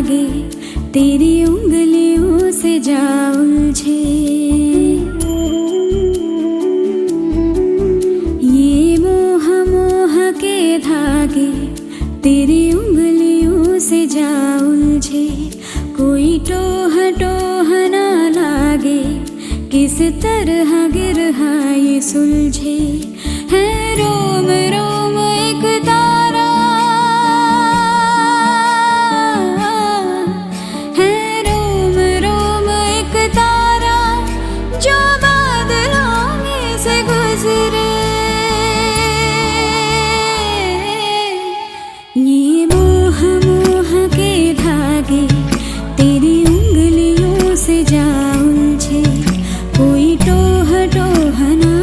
लागे, तेरी उंगलियों से जा उलझे। ये मोह मोह के धागे तेरी उंगलियों से जा उलझे। कोई टोह टोह ना लागे, किस तरह गिरहा ये सुलझे। है रोम रोम एक तारा, है रोम रोम एक तारा जो बादलों में से गुजरे। ये मोह मोह के धागे तेरी उंगलियों से जा उलझे। कोई टोह टोह ना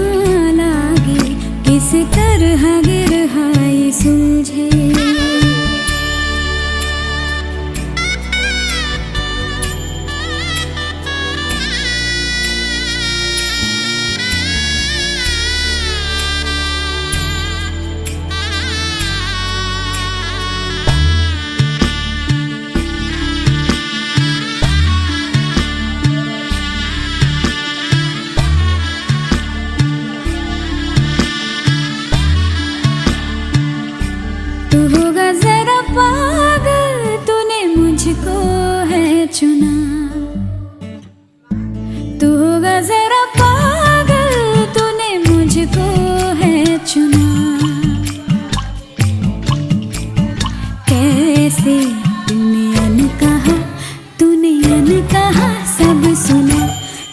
लागे, किस तरह गिरहा ये सुलझे। तू होगा जरा पागल, तूने मुझको है चुना। तू होगा जरा पागल, तूने मुझको है चुना। कैसे तूने अनकहा सब सुना।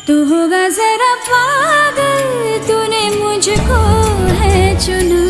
तू होगा जरा पागल, तूने मुझको है चुना।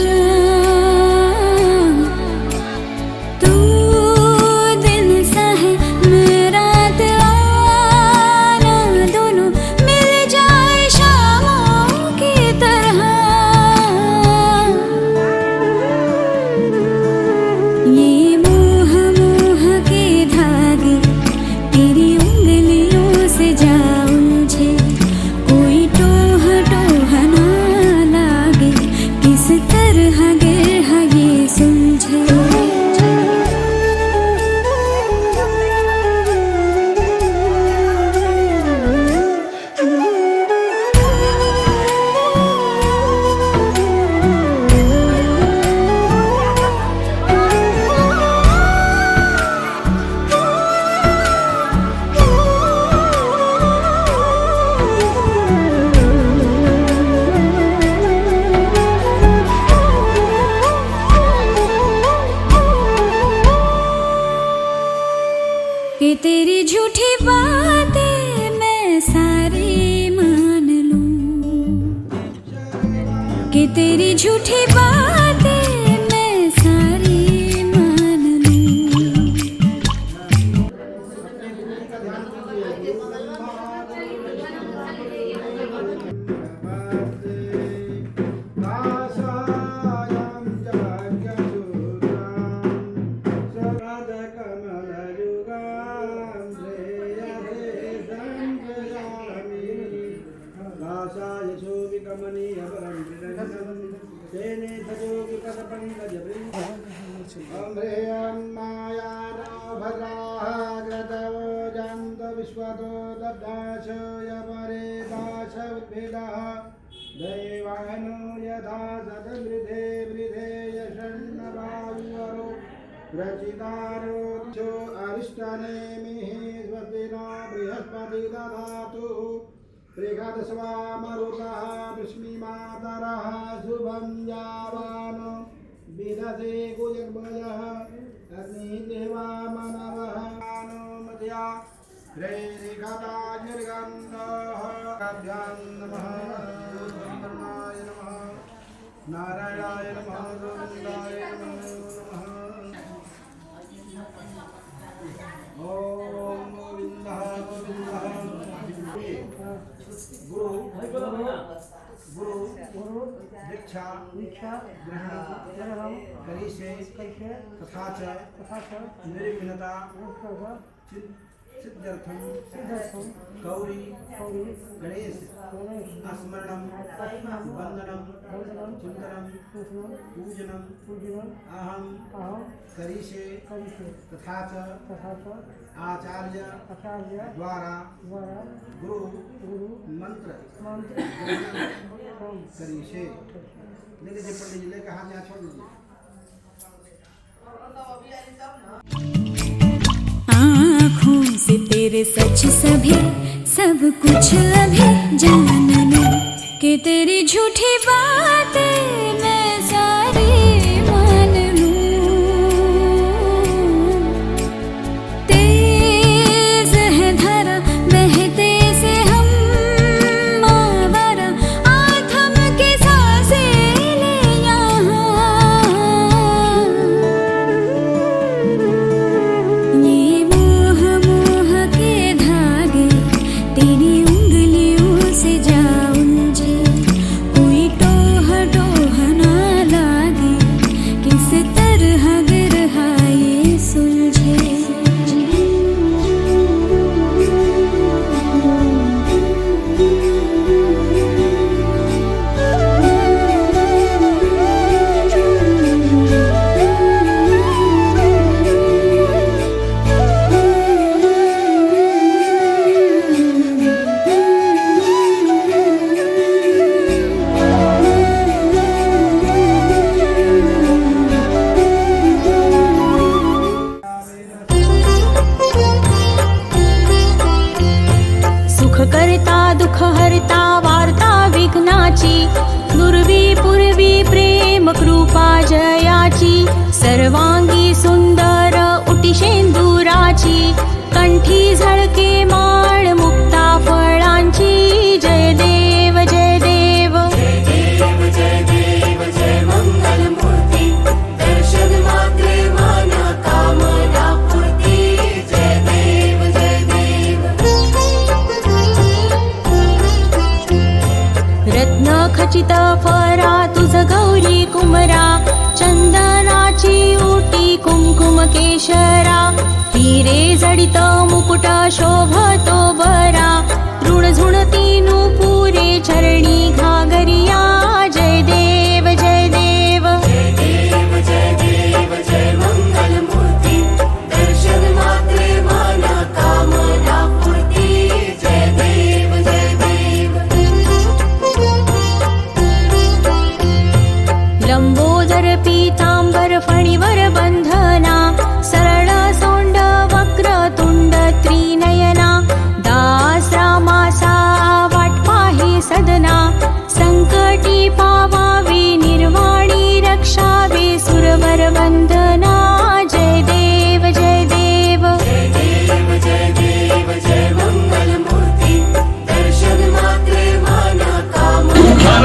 कि तेरी झूठी बातें मैं सारी मान लूं, कि तेरी झूठी बातें मैं सारी मान लूं। दैवानो यथा सतमृधे वृधे यशन्नवायुवरो रचितारो चो अरिष्टनेमिः स्वस्ति नो बृहस्पति दधातु बृहदस्वामरुतः वृष्णिमातरः शुभं यावानो विदधे कुजग्भजः अग्निदेवा मनवः अनुमत्या ह्रेरिघटाजिर्गन्धः कभ्यां नमः ब्रह्मणाय नमः नारायणाय नमः गोविन्दाय नमः ओम गोविन्दः गोविन्दः। गुरु दीक्षा ग्रहण करिष्ये तथा च निर्विघ्नता सिद्ध्यर्थम सिद्धर्थम गौरी गौरी गणेश गणेश स्मरणम वंदनम वंदनम चिंतनम कृष्णं पूजनम पूजनम् अहम अहं करिष्ये करिष्ये तथा च तथा च आचार्य आचार्य द्वारा द्वारा गुरु गुरु मंत्र मंत्र करिष्ये। ले लीजिए पंडित जी, लेकर हाथ यहाँ छोड़ दीजिए। आँखों से तेरे सच सभी सब कुछ अभी जान लूं कि तेरी झूठी बातें मैं सारी मान लूं। तेज है धारा बहते से हम आवारा, आथम के सांसें ले यहाँ। ये मोह मोह के धागे तेरी उंगलियों से जा उलझे, कोई टोह टोह ना लागे, किस तरह गिरहा ये सुलझे। सुख करता दुख हरता वार्ता विघ्नाची, दुर्वी पूर्वी प्रेम कृपा जयाची, सर्वांगी सुंदर उटिशेंदुराची, कंठी झळके माळ मुक्ता फळांची। जय देव जय देव जय देव जय देव जय मंगल मूर्ती, दर्शन मात्रे माना कामना पूर्ती। जय देव जय देव। रत्न खचित फरा तुझ गौरी कुमरा, चंदनाची ओटी कुंकुम केशरा, हिरे जडित मुकुट शोभतो बरा, ऋण झुणती नुपुरे चरणी घागरिया। जय देव जय देव जय देव जय देव जय मंगल मूर्ती, दर्शन मात्रे माना कामना पूर्ती। जय देव जय देव। लंबोदर पीतांबर फणीवर बंधना, सरळ सोंड वक्र तुंड त्रिनयना, दास रामासा वाट पाहे सदना, संकटी पावावे निर्वाणी रक्षावे सुरवर वंदना। जय देव जय देव जय देव जय देव जय मंगल मूर्ती, दर्शन मात्रे माना कामना।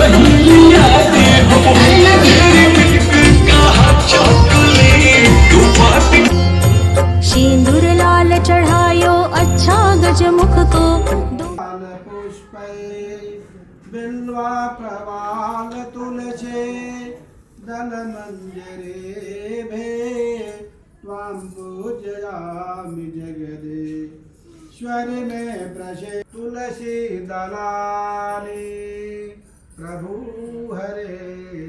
सिंदूर लाल चढ़ायो अच्छा गजमुख को, लाल पुष्पै बिल्वा प्रवाल तुलसे दल मंजरे भे त्वां पूजयामि जगदीश्वर में प्रशे तुलसी दलानि प्रभु हरे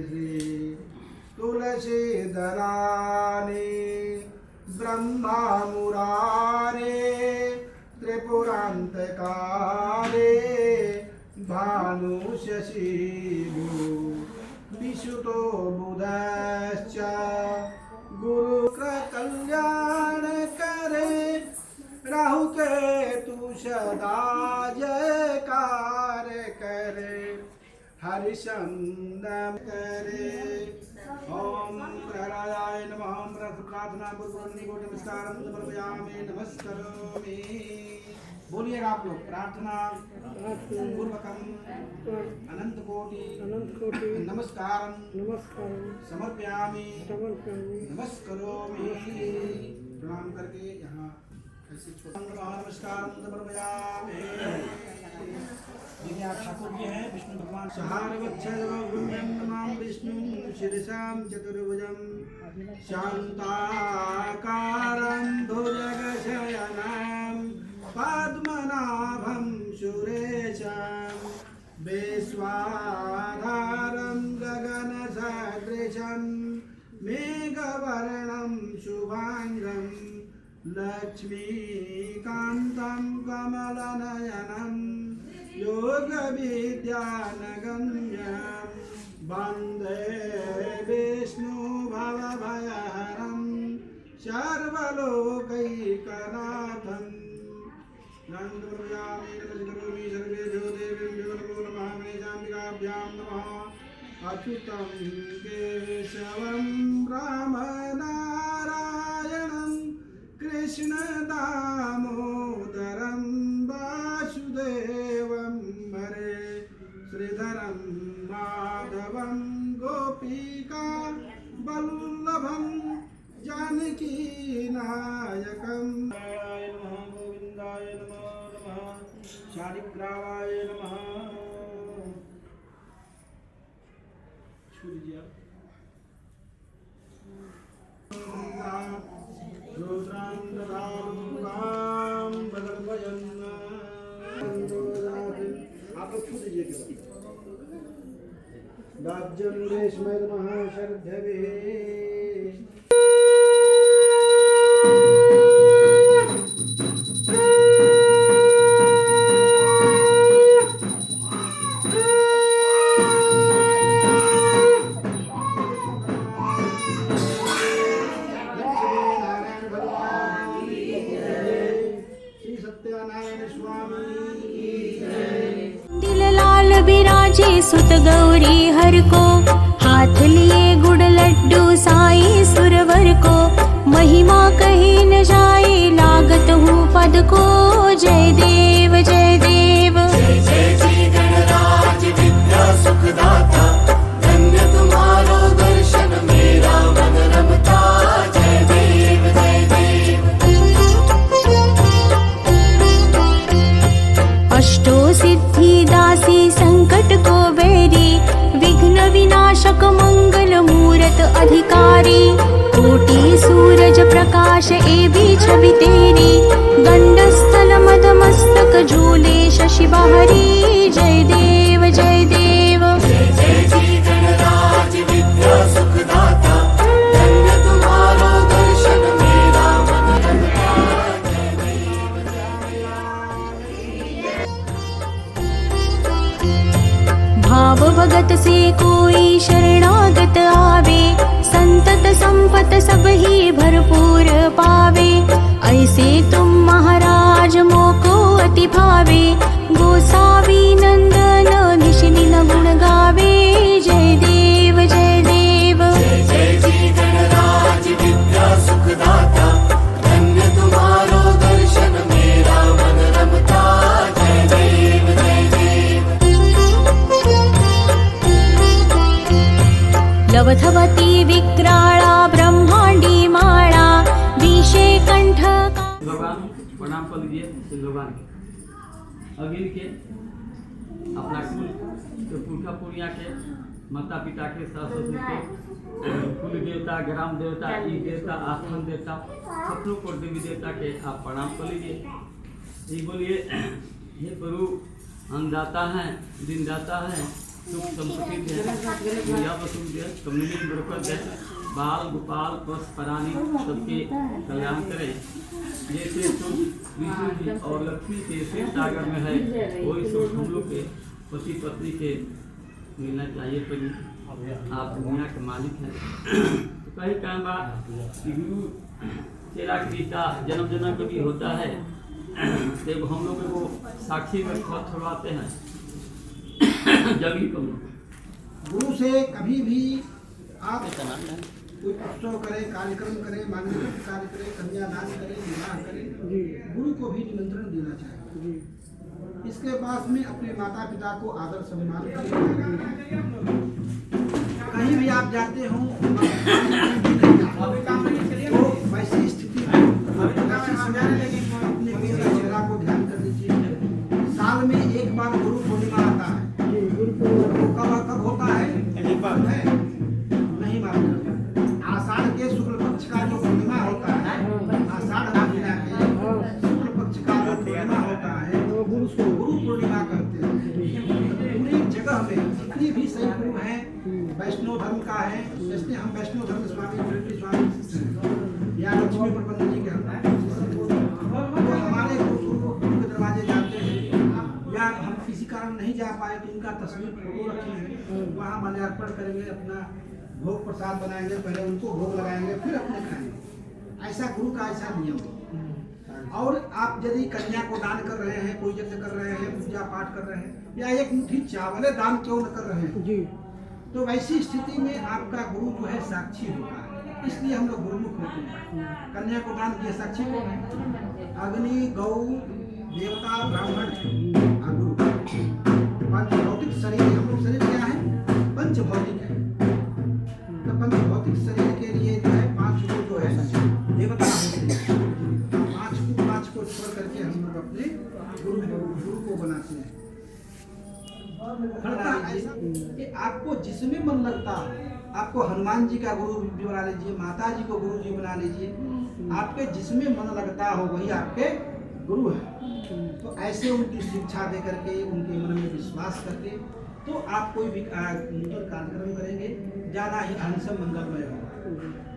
श्री तुलसी दलानि ब्रह्मा मुरारे त्रिपुरांतकारे भानु शशिभु विशुतो बुधश्च गुरु कल्याण करे राहु केतु सदा जयकार करे हरिशंदन करे। ओम प्रहलादाय नमः। प्रार्थना पूर्वक नमस्कारं समर्पयामि नमस्करोमि। बोलिएगा आप लोग। प्रार्थना पूर्वकम अनंत कोटि नमस्कारं समर्पयामि नमस्करोमि। प्रणाम करके यहाँ ऐसे छोटा नमस्कारं समर्पयामि। देखिए आप ठाकुर जी हैं विष्णु भगवान। सहारवच्छदवं विष्णु शिरसां चतुर्भुजं शांताकारं भुजगशयनं शुभांगं लक्ष्मीकान्तं कमलनयनं योगविद्यानगम्यं वन्दे विष्णुभवभयहरं सर्वलोकैकनाथं नन्दयामि नमस्करोमि सर्वेभ्यो देवेभ्यो नमो नमः गणेशाम्बिकाभ्यां नमः अच्युतं केशवं रामनारायणं कृष्णदामोदरं वासुदेवं हरे श्रीधरं माधवं गोपिका वल्लभं जानकीनायकं गोविन्दाय नमो नमः शालिग्रामाय नमः रुद्रां ददां बदलवयन् आप लोग छू दीजिए राज्यं रेशमय नमः शरद्भवे दिललाल बिराजे सुत गौरी हर को हाथ लिए गुड़ लड्डू साई सुरवर को महिमा कही न जाए लागत हूँ पद को जय देव जय देव जय जय जी गणराज विद्या सुखदाता धन्य तुम्हारो दर्शन मेरा मन रमता जय देव जय देव अष्टो सिद्धि दासी संकट को बैरी विघ्न विनाशक मंगल मूरत अधिकारी कोटि सूरज प्रकाश ए भी छवि तेरी गंड स्थल मद मस्तक झूले शशि बहरी जय देव जय देव जय जय जी गणराज विद्या सुखदाता धन्य तुम्हारो दर्शन मेरा मन रमता जय देव भाव भगत से कोई शरणागत आवे संतत संपत सब ही भरपूर पावे ऐसे तुम महाराज मोको अति भावे गोसावी नंदन निश दिन गुण गावे जय देव जय देव जय जय जी गणराज विद्या सुखदाता धन्य तुम्हारो दर्शन मेरा मन रमता जय देव जय देव लवथवती विक्राळा ब्रह्मांडी माळा विषे कंठ भगवान प्रणाम कर लीजिए श्री भगवान के अगिल के अपना कुल के पुरखा पुरिया के माता पिता के सास ससुर के कुल देवता ग्राम देवता ई देवता आस्थान देवता सपनों को देवी देवता के आप प्रणाम कर लीजिए ये बोलिए हे प्रभु अन्नदाता है दिनदाता है सुख संपत्ति दे दुनिया वसूल दे कम्युनिटी बरकत दे बाल गोपाल पश प्राणी सबके कल्याण करे जैसे सुख विष्णु जी और लक्ष्मी के शिव सागर में है वही सुख हम लोग के पति पत्नी के मिलना चाहिए। पति आप दुनिया के मालिक हैं तो कहीं कहीं बात गुरु चेला की रिश्ता जन्म जन्म का भी होता है। जब हम लोग को साक्षी में खत छोड़वाते हैं जल्दी करो गुरु से कभी भी आप कोई उत्सव करें कार्यक्रम करें मांगलिक कार्य करें कन्यादान करें विवाह करें गुरु को भी निमंत्रण देना चाहिए। इसके पास में अपने माता पिता को आदर सम्मान करें। कहीं भी आप जाते हो तो वैसी स्थिति अपने चेहरा को ध्यान कर लीजिए। साल में एक बार गुरु पूर्णिमा आता है। वो कब होता है नहीं मालूम। आषाढ़ के शुक्ल पक्ष का जो पूर्णिमा होता है आषाढ़ महीना के शुक्ल पक्ष का जो पूर्णिमा होता है गुरु पूर्णिमा कहते हैं। पूरी जगह में जितनी भी सही गुरु हैं वैष्णव धर्म का है जैसे हम वैष्णव धर्म स्वामी स्वामी या लक्ष्मी पंडित जी के तो हमारे गुरु के दरवाजे जाते हैं या हम किसी कारण नहीं जा पाए तो उनका तस्वीर फोटो रखे हैं, वहाँ माल्यार्पण करेंगे, अपना भोग प्रसाद बनाएंगे, पहले उनको भोग लगाएंगे फिर अपने खाएंगे। ऐसा गुरु का ऐसा नियम है। और आप यदि कन्या को दान कर रहे हैं, कोई यज्ञ कर रहे हैं, पूजा पाठ कर रहे हैं या एक मुट्ठी चावल दान क्यों न कर रहे हैं जी, तो वैसी स्थिति में आपका गुरु जो है साक्षी होता है, इसलिए हम लोग गुरुमुख होते हैं। कन्या को दान किया साक्षी कौन है? अग्नि, गौ, देवता, ब्राह्मण और गुरु। पंच भौतिक शरीर, हम लोग शरीर क्या है? पंच भौतिक है। तो पंच भौतिक शरीर के लिए जो है 5 लोग जो है देवता होते हैं। 5 को छोड़ करके हम लोग अपने गुरु को बनाते हैं। कि आपको जिसमें मन लगता, आपको हनुमान जी का गुरु भी बना लीजिए, माता जी को गुरु जी बना लीजिए, आपके जिसमें मन लगता हो वही आपके गुरु है। तो ऐसे उनकी शिक्षा दे करके, उनके मन में विश्वास करके, तो आप कोई भी नूतन कार्यक्रम करेंगे ज़्यादा ही अहिंसम मंगलमय होगा,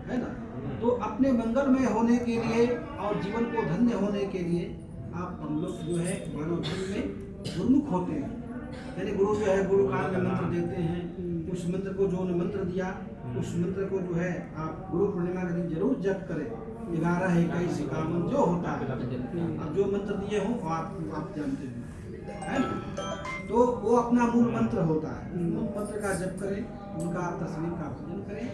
है ना। तो अपने मंगलमय होने के लिए और जीवन को धन्य होने के लिए आप हम लोग जो है मानव धर्म में गुरुमुख होते हैं। यानी गुरु जो है गुरु काल में मंत्र देते हैं, उस मंत्र को जो उन्होंने मंत्र दिया उस मंत्र को जो है आप गुरु पूर्णिमा के दिन जरूर जप करें। 11, 21 कामन जो होता है, अब जो मंत्र दिए हों आप जानते हैं, है ना। तो वो अपना मूल मंत्र होता है, मूल मंत्र का जप करें, उनका तस्वीर का पूजन करें,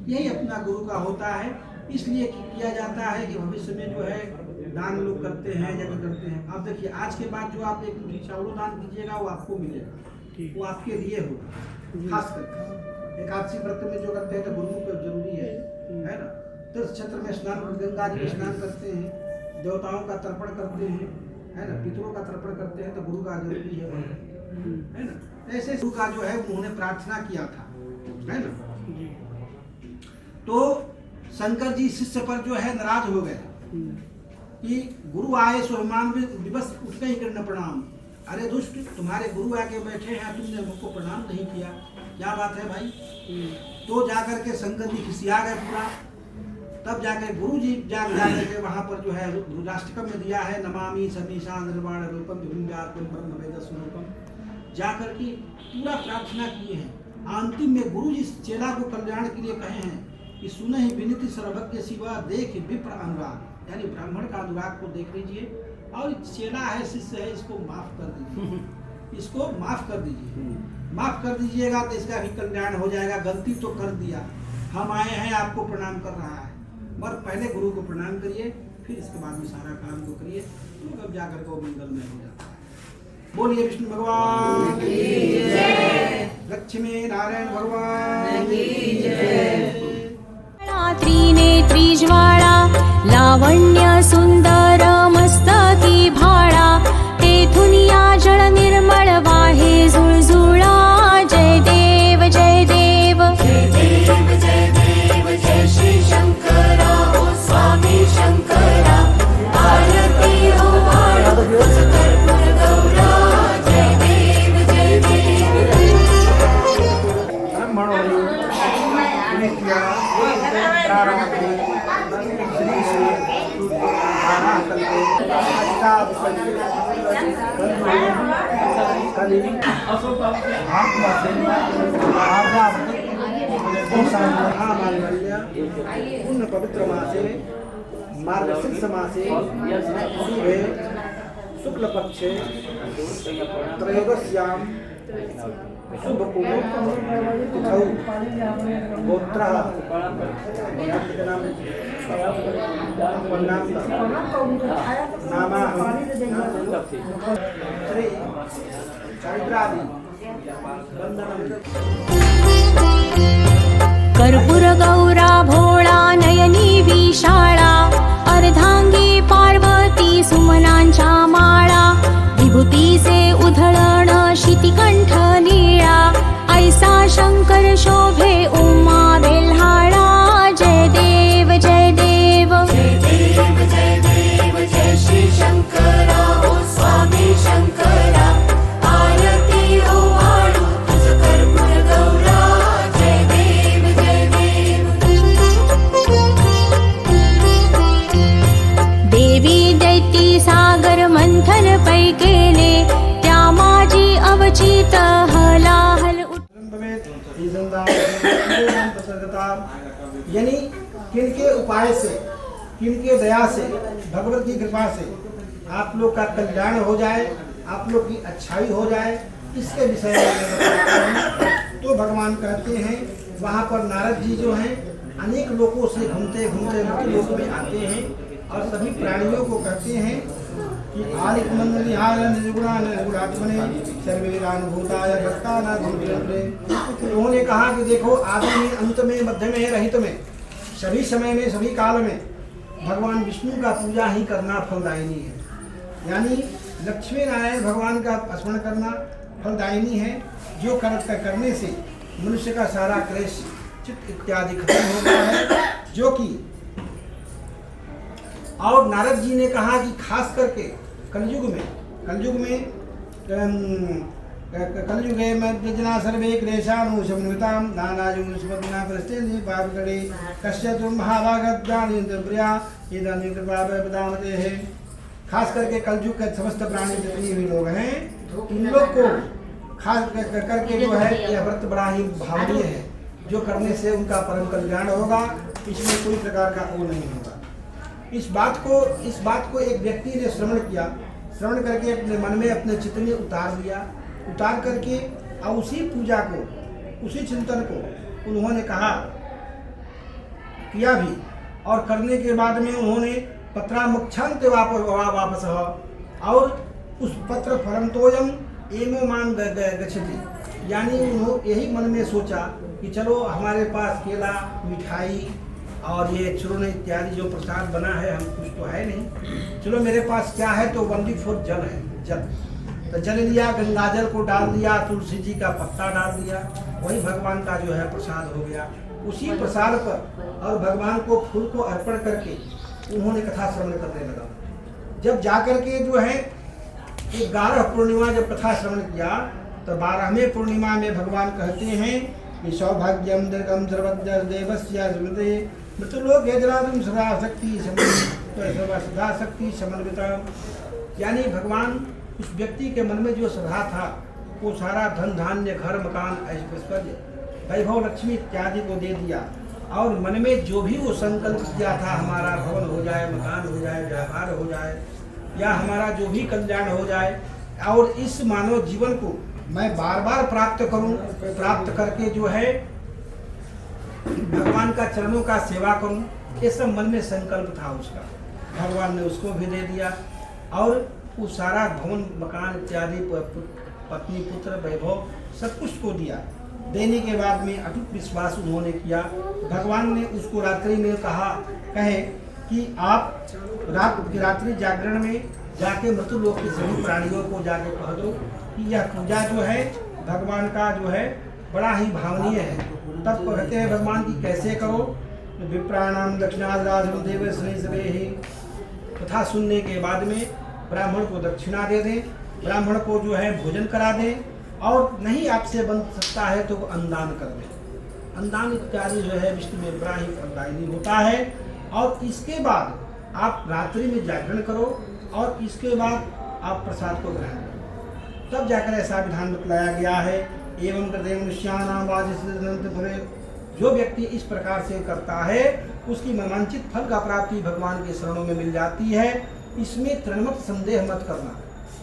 यही अपना गुरु का होता है। इसलिए किया जाता है कि भविष्य में जो है दान लोग करते हैं, यज्ञ करते हैं। आप देखिए आज के बाद जो आप एक मुट्ठी चावल दान कीजिएगा वो आपको मिलेगा, वो आपके लिए होगा। खास करके एकादशी व्रत में जो करते हैं तो गुरुमुख जरूरी है ना। तीर्थ क्षेत्र में स्नान, गंगा जी में स्नान करते हैं, देवताओं का तर्पण करते हैं, है ना, पितरों का तर्पण करते हैं, तो गुरु का जरूरी है ना। ऐसे गुरु का जो है उन्होंने प्रार्थना किया था, है ना। तो शंकर जी शिष्य पर जो है नाराज हो गए कि गुरु आए सो अभिमान विवश उठ ही करना प्रणाम। अरे दुष्ट, तुम्हारे गुरु आके बैठे हैं, तुमने मुझको प्रणाम नहीं किया, क्या बात है भाई। तो जाकर के शंकर जी खिसिया गए पूरा। तब जाकर गुरु जी जाकर के वहाँ पर जो है रुद्राष्टकम में दिया है, नमामि समीशा निर्वाण रूपम विभिन्नात्मन ब्रह्म वेद स्वरूपम, जाकर के पूरा प्रार्थना किए हैं। अंतिम में गुरु जी चेला को कल्याण के लिए कहे हैं कि सुन ही विनिति सर्वज्ञ शिवा देख विप्र अनुराग, यानी ब्राह्मण का अनुराग को देख लीजिए, और चेला है, शिष्य है, इसको माफ कर दीजिए, इसको माफ कर दीजिए। माफ कर दीजिएगा तो इसका भी कल्याण हो जाएगा। गलती तो कर दिया, हम आए हैं आपको प्रणाम कर रहा है, मगर पहले गुरु को प्रणाम करिए, फिर इसके बाद में सारा काम को करिए, तो कब जाकर के वो मंगलमय हो जाता है। बोलिए विष्णु भगवान की जय, लक्ष्मी नारायण भगवान की जय। त्रिनेत्री ज्वाळा लावण्य सुंदर मस्तकी भाळा, तेथून या जळ निर्मळ वाहे झुळझुळा। जय देव जय देव जय देव जय देव जय श्री शंकरा, ओ स्वामी शंकरा, आरती हो वाळो तुझ कर्पूर गौरा। जय देव जय देव पूर्ण पवित्र मासे मार्गशीर्ष मासे शुभे शुक्ल पक्षे त्रयोदश्यां शुभ तिथौ गोत्र नामा श्री चरित्रादि कर्पूर गौरा भोळा नयनी विशाळा, अर्धांगी पार्वती सुमनांच्या माळा, विभूतीचे उधळण शितिकंठ नीळा, ऐसा शंकर शोभे उमा बेल्हाळा। जय देव जय देव जय देव जय देव जय श्री शंकरा, ओ स्वामी शंकरा, आरती हो वाळो तुझ कर्पूर गौरा। जय देव जय देव क्षिती सागर मंथन पै केले त्या माझी अवचित हलाहल यानी किनके उपाय से, किनके दया से, भगवत की कृपा से आप लोग का कल्याण हो जाए, आप लोग की अच्छाई हो जाए, इसके विषय में मैं बताता हूं। तो भगवान कहते हैं वहाँ पर नारद जी जो हैं अनेक लोगों से घूमते घूमते मृत्युलोक में आते हैं और सभी प्राणियों को कहते हैं कि आलिक मंदलिहार निर्गुणा निर्गुणात्मने सर्वेरानुभूताय भक्तानाधुरे। उन्होंने कहा कि देखो आदि में, अंत में, मध्य में, रहित में, सभी समय में, सभी काल में भगवान विष्णु का पूजा ही करना फलदायिनी है। यानी लक्ष्मी नारायण भगवान का स्मरण करना फलदायिनी है, जो करने से मनुष्य का सारा क्लेश चित्त इत्यादि खत्म होता है। जो कि और नारद जी ने कहा कि खास करके कलयुगे मध्यजना सर्वे क्लेशानुशमनताम नानाजुष्पदना प्रस्तेनि पापगणे कश्चित् महाभागज्ञानेन्द्रिया इदानीं कृपा बदामते है। खास करके कलयुग के समस्त प्राणी जितने भी लोग हैं इन लोग को खास करके जो है यह व्रत बड़ा ही भावनीय है, जो करने से उनका परम कल्याण होगा, इसमें कोई प्रकार का वो नहीं होगा। इस बात को एक व्यक्ति ने श्रवण किया, श्रवण करके अपने मन में, अपने चित्त में उतार लिया, उतार करके और उसी पूजा को, उसी चिंतन को उन्होंने कहा किया भी, और करने के बाद में उन्होंने पत्रामुक्षांत वापस और उस पत्र फलंतोयम एमो मान गच्छति। यानी उन्होंने यही मन में सोचा कि चलो हमारे पास केला, मिठाई और ये चूर्ण इत्यादि जो प्रसाद बना है, हम कुछ तो है नहीं, चलो मेरे पास क्या है तो वनली फॉर जल है, जल। तो जल लिया, गंगा जल को डाल दिया, तुलसी जी का पत्ता डाल दिया, वही भगवान का जो है प्रसाद हो गया। उसी प्रसाद पर और भगवान को फूल को अर्पण करके उन्होंने कथा श्रवण करने लगा। जब जाकर के जो है 11 पूर्णिमा जब कथा श्रवण किया तो 12वें पूर्णिमा में भगवान कहते हैं कि सौभाग्यम दीर्घम सर्वज्ञ देवस्य स्मृते मृत्युलोक यजराजम सदा शक्ति समन्विता। यानी भगवान उस व्यक्ति के मन में जो श्रद्धा था वो सारा धन धान्य, घर मकान, ऐश्वर्य, वैभव, लक्ष्मी इत्यादि को दे दिया, और मन में जो भी वो संकल्प किया था हमारा भवन हो जाए, मकान हो जाए, व्यापार हो जाए, या हमारा जो भी कल्याण हो जाए, और इस मानव जीवन को मैं बार बार प्राप्त करूं, प्राप्त करके जो है भगवान का चरणों का सेवा करूं, ये सब मन में संकल्प था उसका। भगवान ने उसको भी दे दिया, और वो सारा भवन मकान इत्यादि, पत्नी, पुत्र, वैभव सब कुछ को दिया। देने के बाद में अटूट विश्वास उन्होंने किया। भगवान ने उसको रात्रि में कहे कि आप रात्रि जागरण में जाके मृत्युलोक के सभी प्राणियों को जाके कह दो कि यह पूजा जो है भगवान का जो है बड़ा ही भावनीय है। तब कहते हैं भगवान की कैसे करो, विप्राणाम दक्षिणादराजम देव स्नेह सवे ही। कथा सुनने के बाद में ब्राह्मण को दक्षिणा दे दें, ब्राह्मण को जो है भोजन करा दें, और नहीं आपसे बन सकता है तो अन्नदान कर दें। अन्नदान इत्यादि जो है विष्णु में बड़ा ही फलदायी होता है। और इसके बाद आप रात्रि में जागरण करो, और इसके बाद आप प्रसाद को ग्रहण करो। तब जाकर ऐसा विधान बतलाया गया है। एवं कृते मनुष्याणां वाजिष्ठिरनंत भवे। जो व्यक्ति इस प्रकार से करता है उसकी मनवांचित फल का प्राप्ति भगवान के शरणों में मिल जाती है। इसमें तृणमत संदेह मत करना।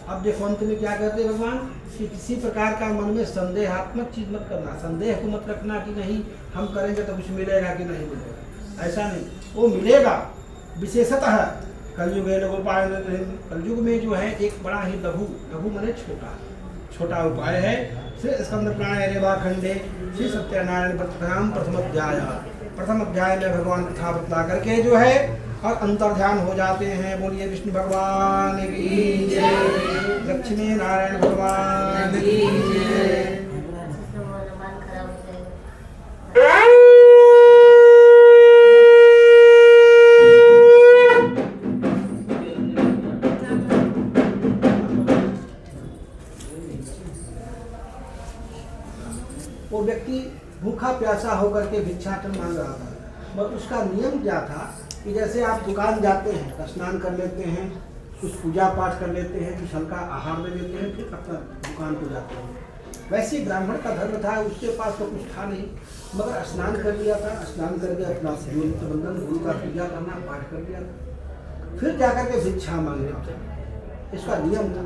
अब देखो अंत में क्या कहते हैं भगवान कि किसी प्रकार का मन में संदेहात्मक चीज मत करना, संदेह को मत रखना कि नहीं हम करेंगे तो कुछ मिलेगा कि नहीं मिलेगा। ऐसा नहीं, वो मिलेगा। विशेषतः कलयुग लघुपाय, कलयुग में जो है एक बड़ा ही लघु मने छोटा उपाय है। श्री स्कंद पुराण रेवा खंडे श्री सत्यनारायण व्रतनाम प्रथम अध्याय में भगवान कथा बतला करके जो है और अंतर ध्यान हो जाते हैं। बोलिए विष्णु भगवान की जय, लक्ष्मी नारायण भगवान की जय। वो व्यक्ति भूखा प्यासा होकर के भिक्षाटन मांग रहा था, और उसका नियम क्या था कि जैसे आप दुकान जाते हैं, स्नान कर लेते हैं, कुछ पूजा पाठ कर लेते हैं, कुछ हल्का आहार ले लेते हैं, फिर अपना दुकान को जाते हैं। वैसे ब्राह्मण का धर्म था, उसके पास तो कुछ था नहीं, मगर स्नान कर लिया था, स्नान करके अपना बंधन गुरु का पूजा करना, पाठ कर लिया था, फिर जाकर के भिक्षा मांगना था, इसका नियम था।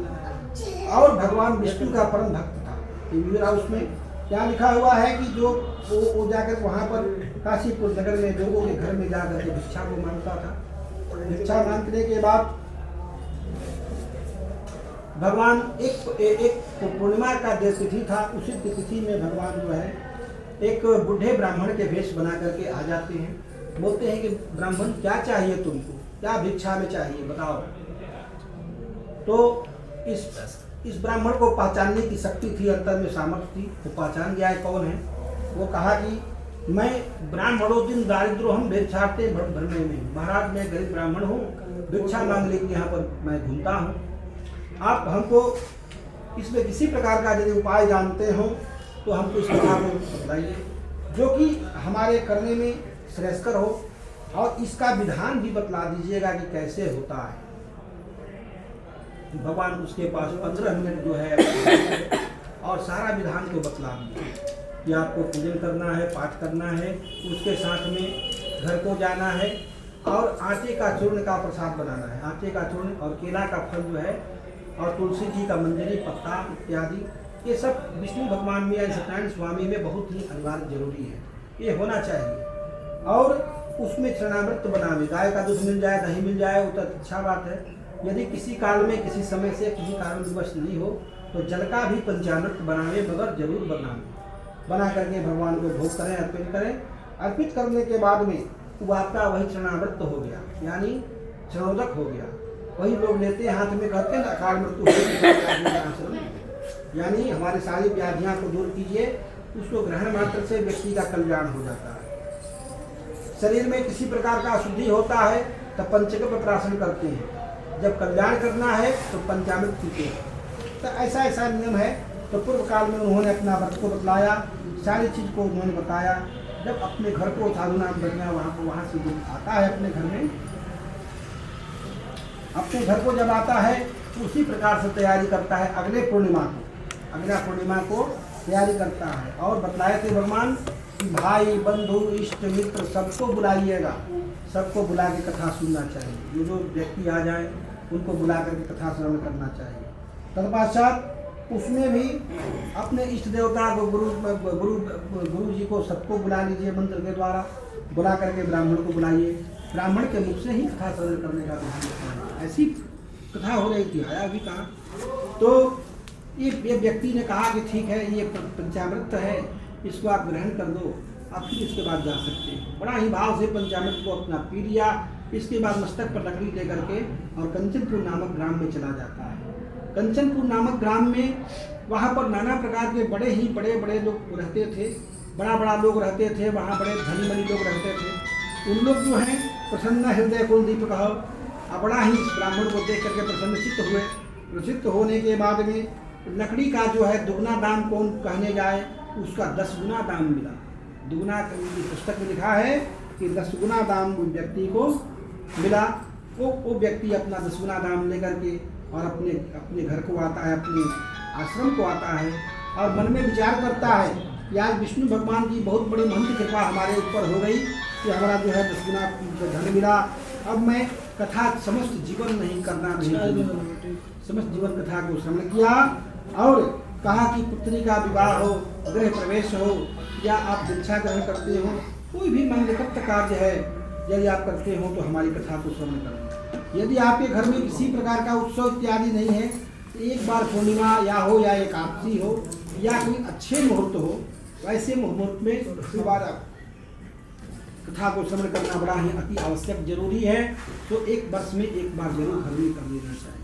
और भगवान विष्णु का परम भक्त था। मेरा उसमें क्या लिखा हुआ है कि जो वो जाकर वहाँ पर काशीपुर नगर में लोगों के घर में जाकर के भिक्षा को मांगता था। भिक्षा मांगने के बाद भगवान एक पूर्णिमा का जो तिथि था, उसी तिथि में भगवान जो है एक बूढ़े ब्राह्मण के वेश बना करके आ जाते हैं। बोलते हैं कि ब्राह्मण क्या चाहिए तुमको, क्या भिक्षा में चाहिए बताओ। तो इस ब्राह्मण को पहचानने की शक्ति थी, अंतर में सामर्थ्य थी, वो पहचान गया है कौन है। वो कहा कि मैं ब्राह्मणों दिन दारिद्र हम भिक्षार्थे भरने में, महाराज मैं गरीब ब्राह्मण हूँ, भिक्षा मांगने के यहाँ पर मैं घूमता हूँ, आप हमको इसमें किसी प्रकार का यदि उपाय जानते हो तो हमको इस कथा को बताइए, जो कि हमारे करने में श्रेयस्कर हो, और इसका विधान भी बतला दीजिएगा कि कैसे होता है। भगवान उसके पास 15 मिनट जो है और सारा विधान को बतला दिया कि आपको पूजन करना है, पाठ करना है, उसके साथ में घर को जाना है और आटे का चूर्ण का प्रसाद बनाना है। आटे का चूर्ण और केला का फल जो है और तुलसी जी का मंजरी पत्ता इत्यादि, ये सब विष्णु भगवान में या सत्यनारायण स्वामी में बहुत ही अनिवार्य जरूरी है, ये होना चाहिए। और उसमें चरणामृत बनावे, गाय का दूध मिल जाए, दही मिल जाए, वो तो अच्छा बात है। यदि किसी काल में किसी समय से किसी कारण विवश नहीं हो तो जल का भी पंचामृत बनावे, मगर जरूर बनावे। बना करके भगवान को भोग करें, अर्पित करें। अर्पित करने के बाद में वो आपका वही चरणामृत हो गया, यानी चरणोदक हो गया। वही लोग लेते हैं हाथ में, कहते हैं अकाल मृत्यु, यानी हमारी सारी व्याधियां को दूर कीजिए। उसको ग्रहण मात्र से व्यक्ति का कल्याण हो जाता है। शरीर में किसी प्रकार का अशुद्धि होता है तो पंचक पर प्राशन करते हैं, जब कल्याण करना है तो पंचामृत पीते हैं। तो ऐसा ऐसा नियम है। तो पूर्व काल में उन्होंने अपना व्रत को बतलाया, सारी चीज को उन्होंने बताया। जब अपने घर को साधु नाम बजना वहाँ से जब आता है अपने घर में, अपने घर को जब आता है तो उसी प्रकार से तैयारी करता है अगले पूर्णिमा को तैयारी करता है। और बतलाए थे भगवान कि भाई बंधु इष्ट मित्र सबको बुलाइएगा, सबको बुला के कथा सुनना चाहिए। जो व्यक्ति आ जाए उनको बुला करके कथा श्रवण करना चाहिए। तत्पश्चात उसमें भी अपने इष्ट देवता को गुरु जी को सबको बुला लीजिए, मंत्र के द्वारा बुला करके ब्राह्मण को बुलाइए। ब्राह्मण के मुख से ही कथा श्रवण करने का विधान। ऐसी कथा हो रही थी, आया भी कहा। तो ये व्यक्ति ने कहा कि ठीक है, ये पंचामृत है, इसको आप ग्रहण कर दो, आप फिर इसके बाद जा सकते हैं। बड़ा ही भाव से पंचामृत को अपना पी लिया। इसके बाद मस्तक पर लकड़ी लेकर के और कंचनपुर नामक ग्राम में चला जाता है। कंचनपुर नामक ग्राम में वहाँ पर नाना प्रकार के बड़े लोग रहते थे, बड़ा लोग रहते थे, वहाँ बड़े धनी मनी लोग रहते थे। उन लोग जो हैं प्रसन्न हृदय कुलदीपक बड़ा ही ब्राह्मण को देख करके प्रसन्नचित्त हुए। प्रसिद्ध होने के बाद में लकड़ी का जो है दुगना दाम कौन कहने जाए, उसका 10 गुना दाम मिला। दुगना पुस्तक में लिखा है कि 10 गुना दाम व्यक्ति को मिला। वो व्यक्ति अपना 10 गुना दाम लेकर के और अपने घर को आता है, अपने आश्रम को आता है और मन में विचार करता है कि आज विष्णु भगवान की बहुत बड़ी महंत कृपा हमारे ऊपर हो गई कि हमारा जो है 10 गुना धन मिला। अब मैं कथा समस्त जीवन नहीं करना नहीं, समस्त जीवन कथा को श्रवण किया और कहा कि पुत्री का विवाह हो, गृह प्रवेश हो या आप दीक्षा ग्रहण करते हो, कोई भी मंगलकर्त कार्य है यदि आप करते हो तो हमारी कथा को श्रवण करें। यदि आपके घर में किसी प्रकार का उत्सव इत्यादि नहीं है तो एक बार पूर्णिमा या हो या एकादशी हो या कोई अच्छे मुहूर्त हो, वैसे मुहूर्त में दोबारा कथा को श्रवण करना बड़ा ही अति आवश्यक जरूरी है। तो एक वर्ष में एक बार जरूर घर में कर लेना चाहिए।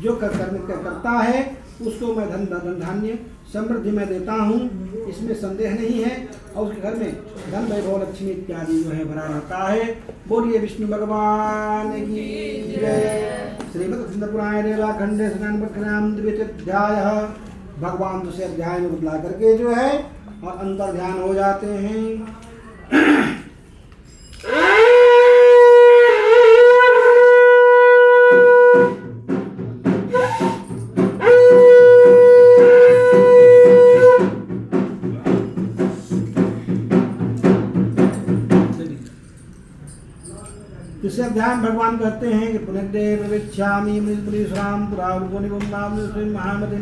जो करता है उसको मैं धन धान्य समृद्धि में देता हूँ, इसमें संदेह नहीं है। और उसके घर में धन वैभव लक्ष्मी इत्यादि जो है भरा रहता है। बोलिए विष्णु भगवान की जय। श्रीमद् पुराण रेवाखंडे स्नान द्वितीय भगवान दूसरे अध्याय में बदला करके जो है और अंतर ध्यान हो जाते हैं। अध्याय भगवान कहते हैं कि पुनर्देव विच्छामि मृदुराम पुरावुनिवम नाम महामतिम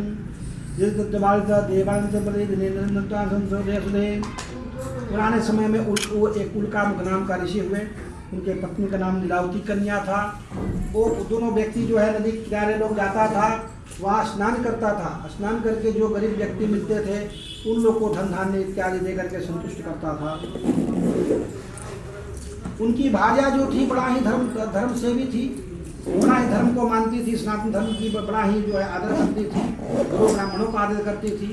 जिसबालिता देवांत बलि दिनेन्द्रता संसदे सुदे। पुराने समय में वो एक उल्कामुख नाम का ऋषि हुए, उनके पत्नी का नाम लीलावती कन्या था। वो दोनों व्यक्ति जो है नदी किनारे लोग जाता था, वहाँ स्नान करता था। स्नान करके जो गरीब व्यक्ति मिलते थे उन लोग को धन धान्य इत्यादि दे करके संतुष्ट करता था। उनकी भार्या जो थी बड़ा ही धर्म सेवी थी, बड़ा ही धर्म को मानती थी, सनातन धर्म की बड़ा ही जो है आदर करती थी, गुरु ब्राह्मणों का आदर करती थी।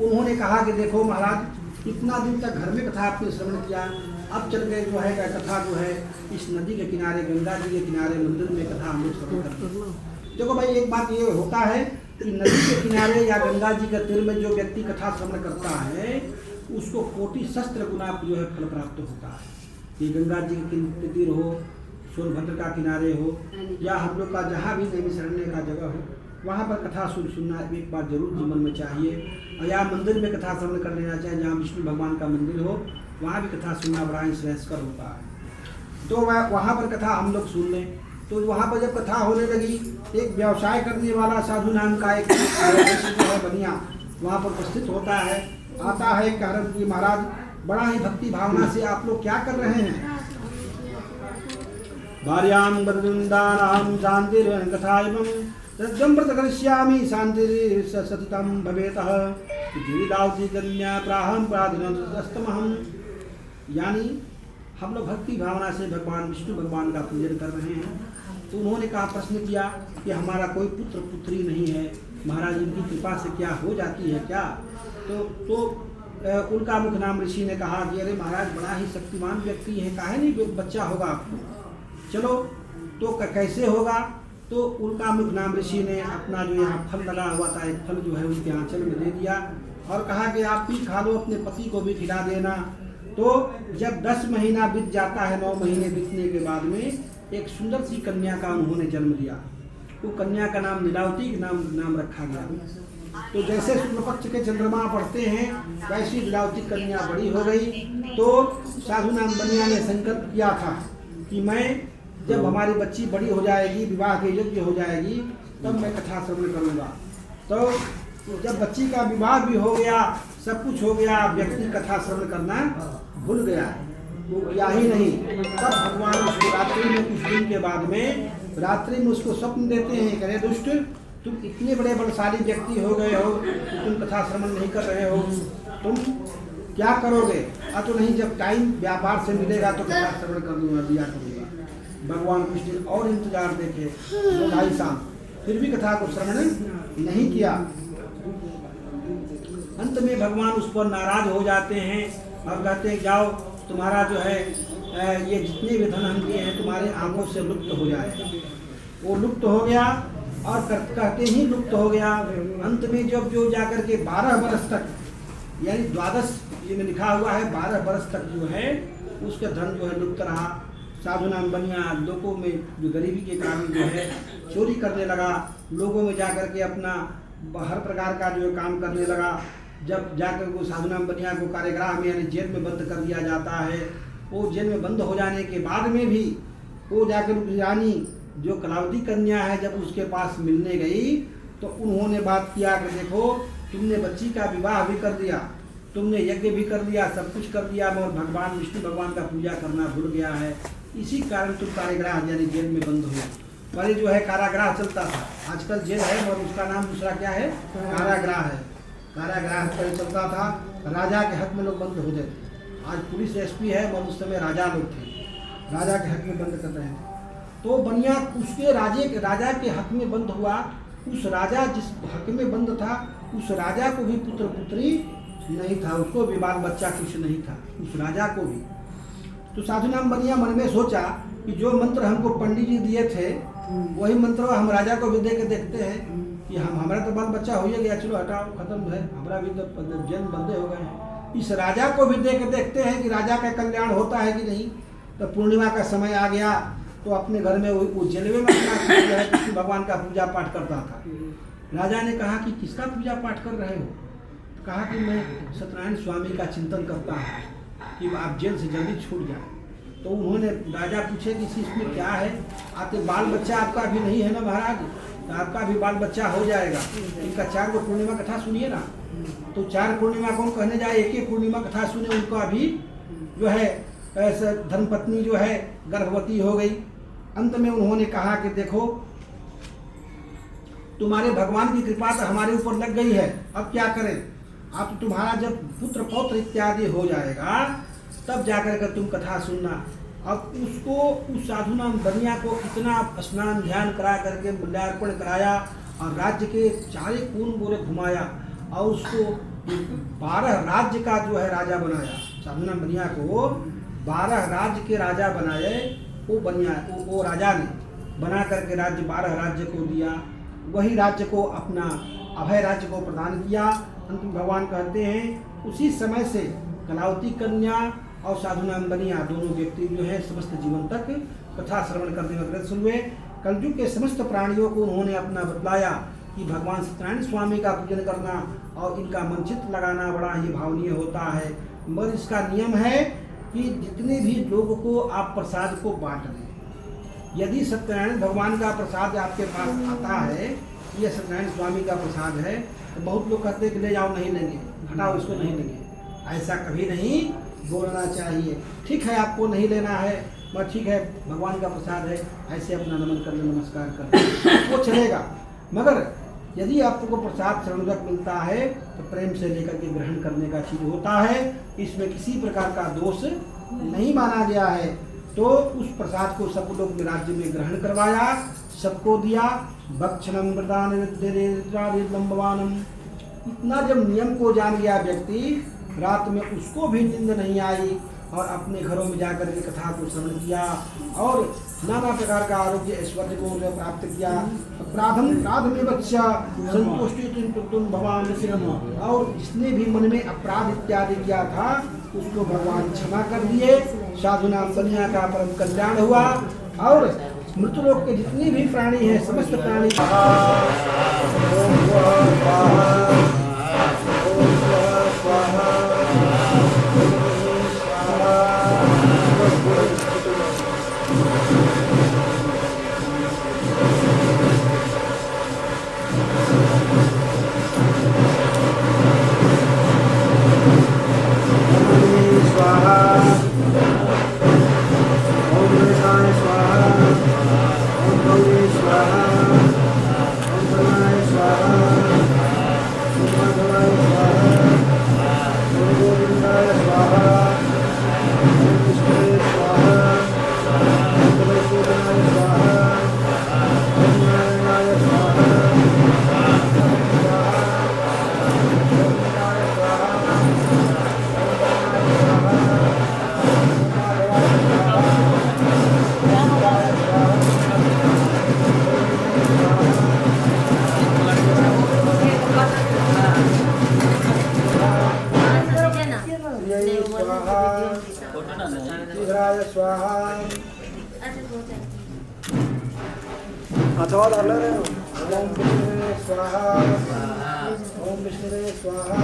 उन्होंने कहा कि देखो महाराज, इतना दिन तक घर में कथा आपने श्रवण किया, अब चल के जो है कथा जो है इस नदी के किनारे, गंगा जी के किनारे मंदिर में कथा हम लोग श्रवण करते हैं। देखो भाई, एक बात ये होता है कि नदी के किनारे या गंगा जी के तीर में जो व्यक्ति कथा श्रवण करता है उसको कोटि सहस्त्र गुना जो है फल प्राप्त होता है। ये गंगा जी के तीर हो, सोनभद्र का किनारे हो, या हम लोग का जहाँ भी नैमिषारण्य का जगह हो, वहाँ पर कथा सुनना एक बार जरूर जीवन में चाहिए। या मंदिर में कथा श्रवण कर लेना चाहिए, जहाँ विष्णु भगवान का मंदिर हो वहाँ भी कथा सुनना बड़ा ही श्रेयस्कर होता है। तो वहाँ पर कथा हम लोग सुन लें। तो वहाँ पर जब कथा होने लगी, एक व्यवसाय करने वाला साधु नाम का एक जो है बनिया वहाँ पर उपस्थित होता है, आता है, कारण कि महाराज बड़ा ही भक्ति भावना से आप लोग क्या कर रहे हैं। भार्यां वरदुंदानां शांतिर्कथायमं तद्यं प्रतकरिष्यामि शांतिर्सततं भवेतः लीलावती कन्या प्राहं प्राधिनस्तमहं। यानी हम लोग भक्ति भावना से भगवान विष्णु भगवान का पूजन कर रहे हैं। तो उन्होंने कहा, प्रश्न किया कि हमारा कोई पुत्र पुत्री नहीं है महाराज, इनकी कृपा से क्या हो जाती है क्या। तो उल्कामुख नाम ऋषि ने कहा कि अरे महाराज, बड़ा ही शक्तिमान व्यक्ति है, काहे नहीं बच्चा होगा आपको, चलो तो कैसे होगा। तो उल्कामुख नाम ऋषि ने अपना जो यहाँ फल लगा हुआ था, एक फल जो है उनके आंचल में दे दिया और कहा कि आप भी खा लो, अपने पति को भी खिला देना। तो जब 10 महीना बीत जाता है, 9 महीने बीतने के बाद में एक सुंदर सी कन्या का उन्होंने जन्म दिया। वो कन्या का नाम लीलावती नाम रखा गया। तो जैसे शुक्ल पक्ष के चंद्रमा पढ़ते हैं वैसी लीलावती कन्या बड़ी हो गई। तो साधु नाम बनिया ने संकल्प किया था कि मैं जब हमारी बच्ची बड़ी हो जाएगी, विवाह के योग्य हो जाएगी, तब मैं कथा श्रवण करूँगा। तो जब बच्ची का विवाह भी हो गया, सब कुछ हो गया, व्यक्ति कथा श्रवण करना भूल गया। वो किया ही नहीं। तब भगवान उसको रात्रि में, कुछ दिन के बाद में रात्रि में उसको स्वप्न देते हैं, करे दुष्ट, तुम इतने बड़े बलशाली व्यक्ति हो गए हो, तुम कथा श्रवण नहीं कर रहे हो, तुम क्या करोगे। तो नहीं, जब टाइम व्यापार से मिलेगा तो कथा श्रवण कर दूंगा, दिया करूँगा। भगवान कृष्ण और इंतजार देखे 2-2.5 साल, फिर भी कथा को श्रवण नहीं किया। अंत में भगवान उस पर नाराज हो जाते हैं और कहते हैं, जाओ तुम्हारा जो है ये जितने भी धन हम दिए हैं तुम्हारे आंखों से लुप्त हो जाए। वो लुप्त हो गया और कहते ही लुप्त हो गया। अंत में जब जो जाकर के 12 बरस तक, यानी 12 ये में लिखा हुआ है, 12 बरस तक जो है उसका धन जो है लुप्त रहा। साधु नाम बनिया लोगों में जो गरीबी के कारण जो है चोरी करने लगा, लोगों में जाकर के अपना हर प्रकार का जो काम करने लगा। जब जाकर वो साधु नाम बनिया को कारागृह में यानी जेल में बंद कर दिया जाता है। वो जेल में बंद हो जाने के बाद में भी वो जाकर रानी जो कलावती कन्या है, जब उसके पास मिलने गई तो उन्होंने बात किया कि देखो, तुमने बच्ची का विवाह भी कर दिया, तुमने यज्ञ भी कर दिया, सब कुछ कर दिया, मगर भगवान विष्णु भगवान का पूजा करना भूल गया है, इसी कारण तुम कारागृह यानी जेल में बंद हो। पहले जो है कारागृह चलता था, आजकल जेल है और उसका नाम दूसरा क्या है, कारागृह है। कारागृह पहले चलता था, राजा के हक में लोग बंद हो जाते। आज पुलिस एसपी है और उस समय राजा लोग थे, राजा के हक में बंद कर रहे हैं। तो बनिया उसके राजा के हक में बंद हुआ। उस राजा जिस हक में बंद था, उस राजा को भी पुत्र पुत्री नहीं था, उसको भी बाल बच्चा कुछ नहीं था, उस राजा को भी। तो साधु नाम बनिया मन में सोचा कि जो मंत्र हमको पंडित जी दिए थे वही मंत्र हम राजा को भी दे के देखते हैं कि हमारा तो बाल बच्चा हो ही गया, चलो हटाओ, खत्म है, हमारा भी तो जन्म बंदे हो गए हैं, इस राजा को भी दे के देखते हैं कि राजा का कल्याण होता है कि नहीं। तो पूर्णिमा का समय आ गया तो अपने घर में वो जलवे में कृष्ण भगवान का पूजा पाठ करता था। राजा ने कहा कि किसका पूजा पाठ कर रहे हो। कहा कि मैं सत्यनारायण स्वामी का चिंतन करता हूँ कि आप जेल से जल्दी छूट जाए। तो उन्होंने राजा पूछे कि इसमें क्या है, आपके बाल बच्चा आपका अभी नहीं है ना महाराज, तो आपका भी बाल बच्चा हो जाएगा। इनका 4 को पूर्णिमा कथा सुनिए ना, तो 4 पूर्णिमा कौन कहने जाए, एक ही पूर्णिमा कथा सुने, उनको अभी जो है ऐसा धर्मपत्नी जो है गर्भवती हो गई। अंत में उन्होंने कहा कि देखो तुम्हारे भगवान की कृपा तो हमारे ऊपर लग गई है, अब क्या करें, अब तुम्हारा जब पुत्र पौत्र इत्यादि हो जाएगा तब जाकर के तुम कथा सुनना। अब उसको उस साधु नाम बनिया को इतना स्नान ध्यान करा करके मूल्यार्पण कराया और राज्य के चारे कोण बोरे घुमाया और उसको 12 राज्य का जो है राजा बनाया। साधु नाम बनिया को 12 राज्य के राजा बनाए, वो राजा ने बना करके राज्य 12 राज्य को दिया। वही राज्य को अपना अभय राज्य को प्रदान किया। अंतिम भगवान कहते हैं उसी समय से कलावती कन्या और साधु नाम बनिया दोनों व्यक्ति जो है समस्त जीवन तक कथा श्रवण करने में अग्रसर हुए। कलयुग के समस्त प्राणियों को उन्होंने अपना बतलाया कि भगवान सत्यनारायण स्वामी का पूजन करना और इनका मनचित लगाना बड़ा ही भावनीय होता है। मगर इसका नियम है कि जितने भी लोगों को आप प्रसाद को बांट दें। यदि सत्यनारायण भगवान का प्रसाद आपके पास आता है, यह सत्यनारायण स्वामी का प्रसाद है, तो बहुत लोग कहते हैं कि ले जाओ, नहीं लेंगे, हटाओ इसको, नहीं लेंगे। ऐसा कभी नहीं बोलना चाहिए। ठीक है आपको नहीं लेना है, मगर ठीक है भगवान का प्रसाद है, ऐसे अपना नमन कर ले, नमस्कार कर ले, वो चलेगा। मगर यदि आपको प्रसाद शरणुरक मिलता है तो प्रेम से लेकर के ग्रहण करने का चीज होता है, इसमें किसी प्रकार का दोष नहीं माना गया है। तो उस प्रसाद को सब लोग में राज्य में ग्रहण करवाया, सबको दिया। भक्षणम वरदान विद्यावानम, इतना जब नियम को जान गया व्यक्ति, रात में उसको भी नींद नहीं आई और अपने घरों में जाकर के कथा को श्रवण किया और नाना प्रकार का आरोग्य ऐश्वर्य को प्राप्त किया। अपराध में बच्चा संतुष्टि तुम भगवान से, और जिसने भी मन में अपराध इत्यादि किया था उसको भगवान क्षमा कर दिए। साधु नाम बनिया का परम कल्याण हुआ और मृतलोक के जितने भी प्राणी हैं समस्त प्राणी ओम विष्णुवे स्वाहा, ओम विष्णुवे स्वाहा।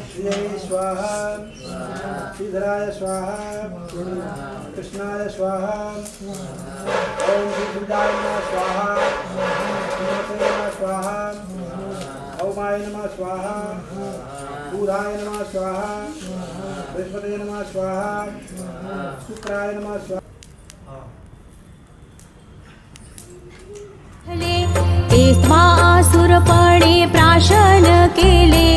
श्री स्वाहा, श्रीधराय स्वाहा, कृष्णाय स्वाहा, ओम श्रीदाय नमः स्वाहा, नमः स्वाहा, ओमाय नमः स्वाहा, बुधाय नमः स्वाहा, बृहस्पते नमः स्वाहा, शुक्राय नमः स्वाहा। आसुरपणे प्राशन केले,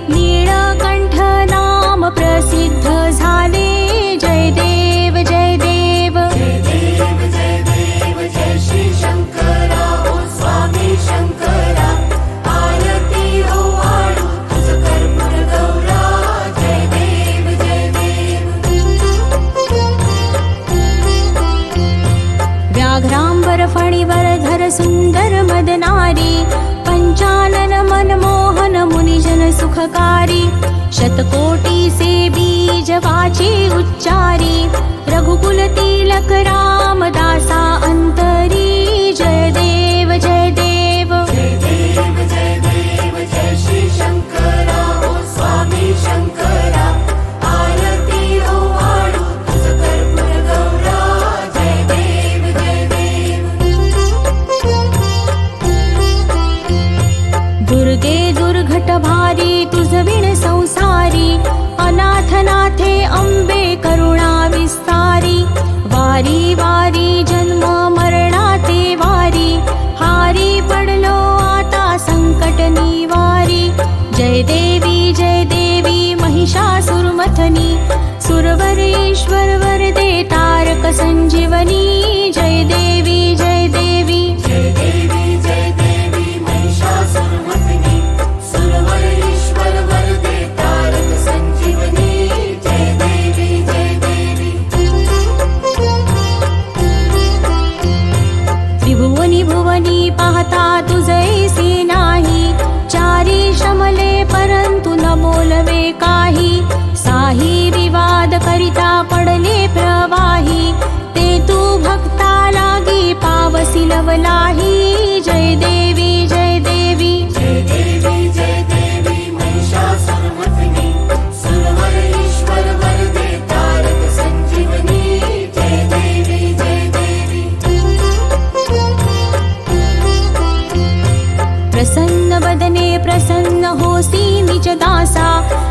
नीळकंठ नाम प्रसिद्ध झाले। जय देव जय देव, जय देव जय देव, जय श्री शंकरा ओ स्वामी शंकरा। आरती हो वाळू तुझ कर्पूर गौरा। जय देव जय देव। व्याघ्रांबर फणिवरधर सुंदर मदनारी, पंचानन मनमोहन मुनिजन सुखकारी। शतकोटि से बीज वाचे उच्चारी, रघुकुल तिलक रामदासा अंतरी। जय देव जय देव, जय देव जय देव, जय श्री संजीवनी सुरवर ईश्वर वरदे तारक संजीवनी जय देवी जय देवी जय देवी जय देवी महिषासुरमर्दिनी सुरवर ईश्वर वरदे तारक संजीवनी जय देवी जय देवी त्रिभुवनी भुवनी पाहता तुझैसी नाही चारी श्रमले परंतु न बोलवे काही साही विवाद करिता पडले प्रवाही ते तू भक्ता लागी पावसी लवलाही जय देवी जय देवी जय देवी जय देवी महिषासुरमर्दिनी सुरवर ईश्वर वरदे तारक संजीवनी जय देवी जय देवी प्रसन्न वदने प्रसन्न होसी निज दासा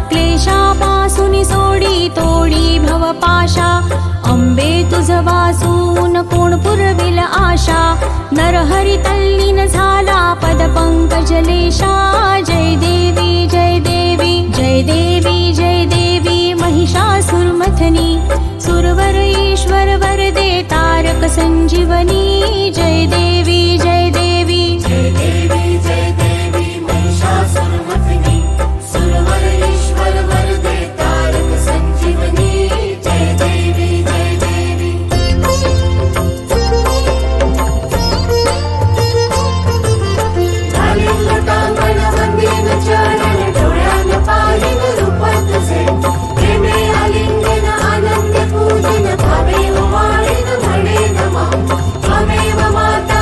क्लेशापासून सोडी तोडी भवपाशा अंबे तुझ वासून कोण पुरविल आशा नरहरी तल्लीन झाला पद पंकजलेशा जय देवी जय देवी जय देवी जय देवी महिषासुरमथनी सुरवर ईश्वर वरदे तारक संजीवनी जय देवी जय देवी जय देवी जय देवी महिषासुरमर्दिनी सुरवर ईश्वर वरदे तारक संजीवनी जय देवी जय देवी घालीन लोटांगण वंदीन चरण डोळ्यान पाहिन रूप तुझे प्रेमे आलिंगन आनंद पूजन भावे ओवाळीन म्हणे नमा त्वमेव माता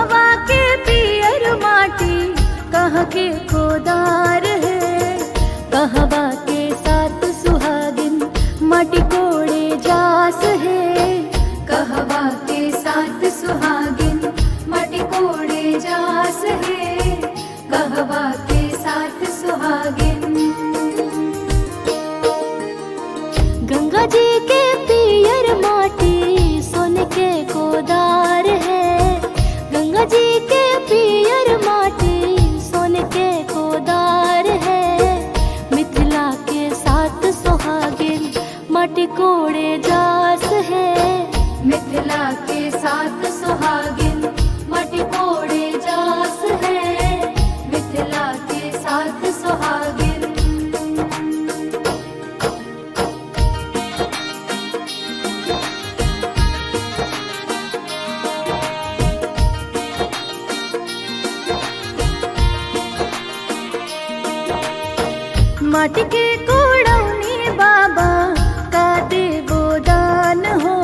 कहवा के पियर माटी कहाँ के कोदार है, कहवा के साथ सुहागिन माटी कोड़े जास है, कहवा के साथ सुहागिन माटी कोड़े जास है, कहवा के साथ सुहागिन। गंगा जी के पियर माटी सोने के कोदार है, गंगा जी के पियर माटी सोने के कोदार है, मिथिला के साथ सुहागिन माटी कोड़े जास है, मिथिला के साथ सुहागिन माटी कोड़े जास है, मिथिला के साथ सुहागिन। माटी के कोड़ौनी बाबा का देवो दान हो,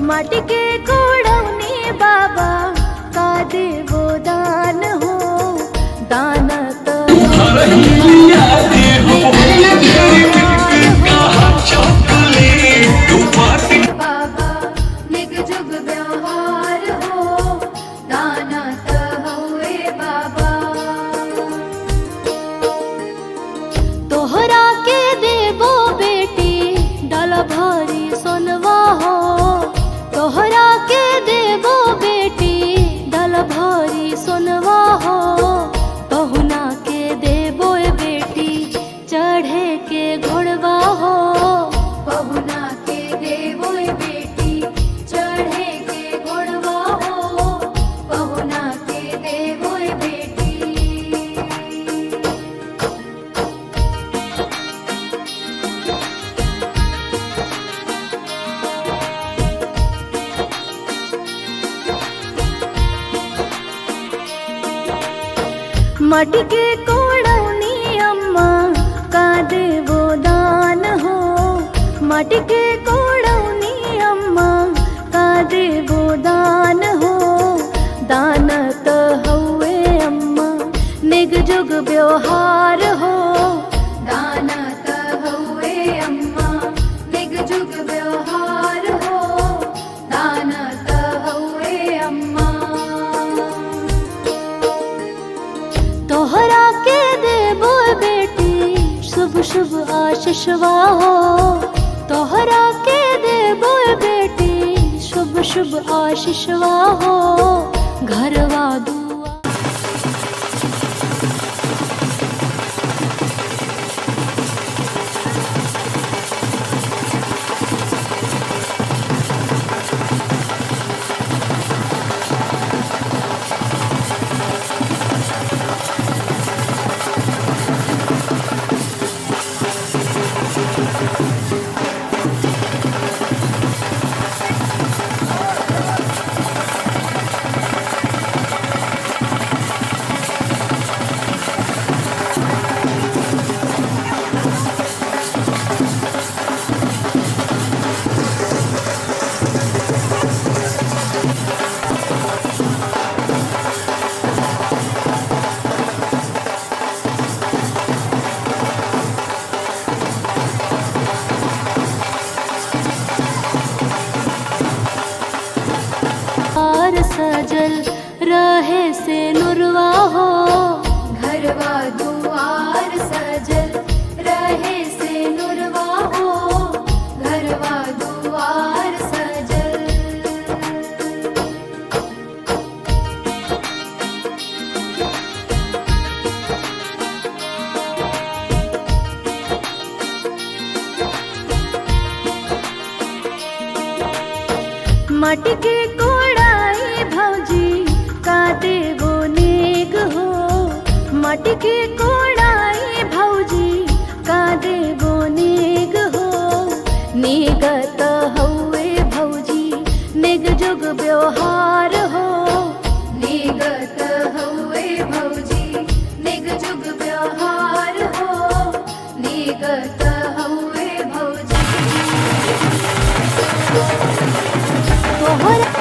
माटी के कोड़ौनी बाबा का देवो दान हो, दान तो बाबा निग जुग व्यवहार हो, दाना तो हुए बाबा। तोहरा के देवो बेटी डाला भारी सोनवा हो, तोहरा के देवो बेटी डाला भारी सोनवा हो, पहुना के देवो बेटी चढ़े के घोड़वा हो, पहुना के देवो बेटी चढ़े के घोड़वा हो, पहुना के देवो बेटी। माटी के कोड़ौनी अम्मा का देवो दान हो, माटी के कोड़ौनी अम्मा का देवो दान हो, दान तो हुए अम्मा निग जुग व्यवहार हो, दान तो हुए अम्मा निग जुग व्यवहार हो, दान तो हुए अम्मा। तोहरा के देवो बेटी शुभ शुभ आशीषवा हो, तोहरा के देवो बेटी शुभ शुभ आशीषवा हो, घरवा दुआ सजल रहे से नुरवा हो, घरवा दुआर सजल रहे से नुरवा हो, घरवा दुआर सजल। माटी के कोड़ाई भौजी का देवो नेग हो, माटी के कोड़ाई भौजी का देवो नेग हो, नेगत हुए भौजी निग जुग व्यवहार हो, नेगत हुए भौजी निग जुग व्यवहार हो, नेगत हुए भौजी। तोहरा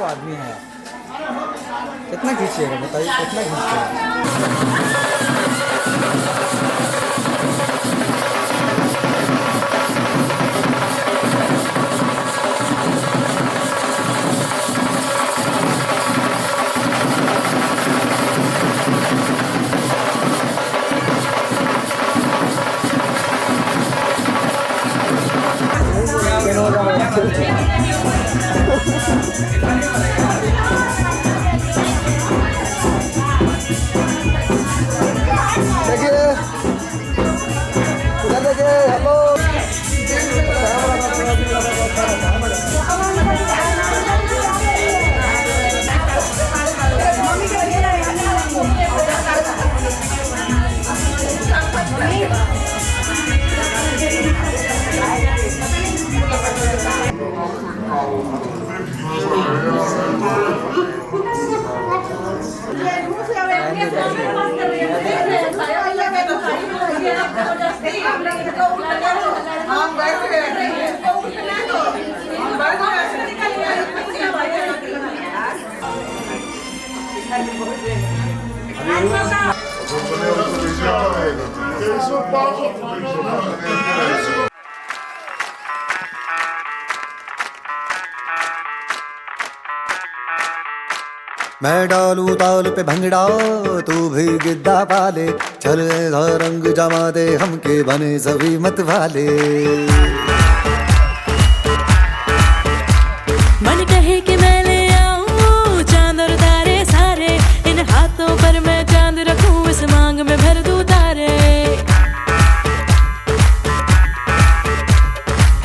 आदमी है, कितना खींचिएगा बताइए, कितना खींचिएगा। मैं डालू ताल पे भंगड़ा तू भी गिद्दा पाले, चल ऐसा रंग जमा दे हमके बने सभी मत वाले। मन कहे कि मैं ले आऊं चांद और तारे सारे, इन हाथों पर मैं चांद रखूं, इस मांग में भर दूं तारे।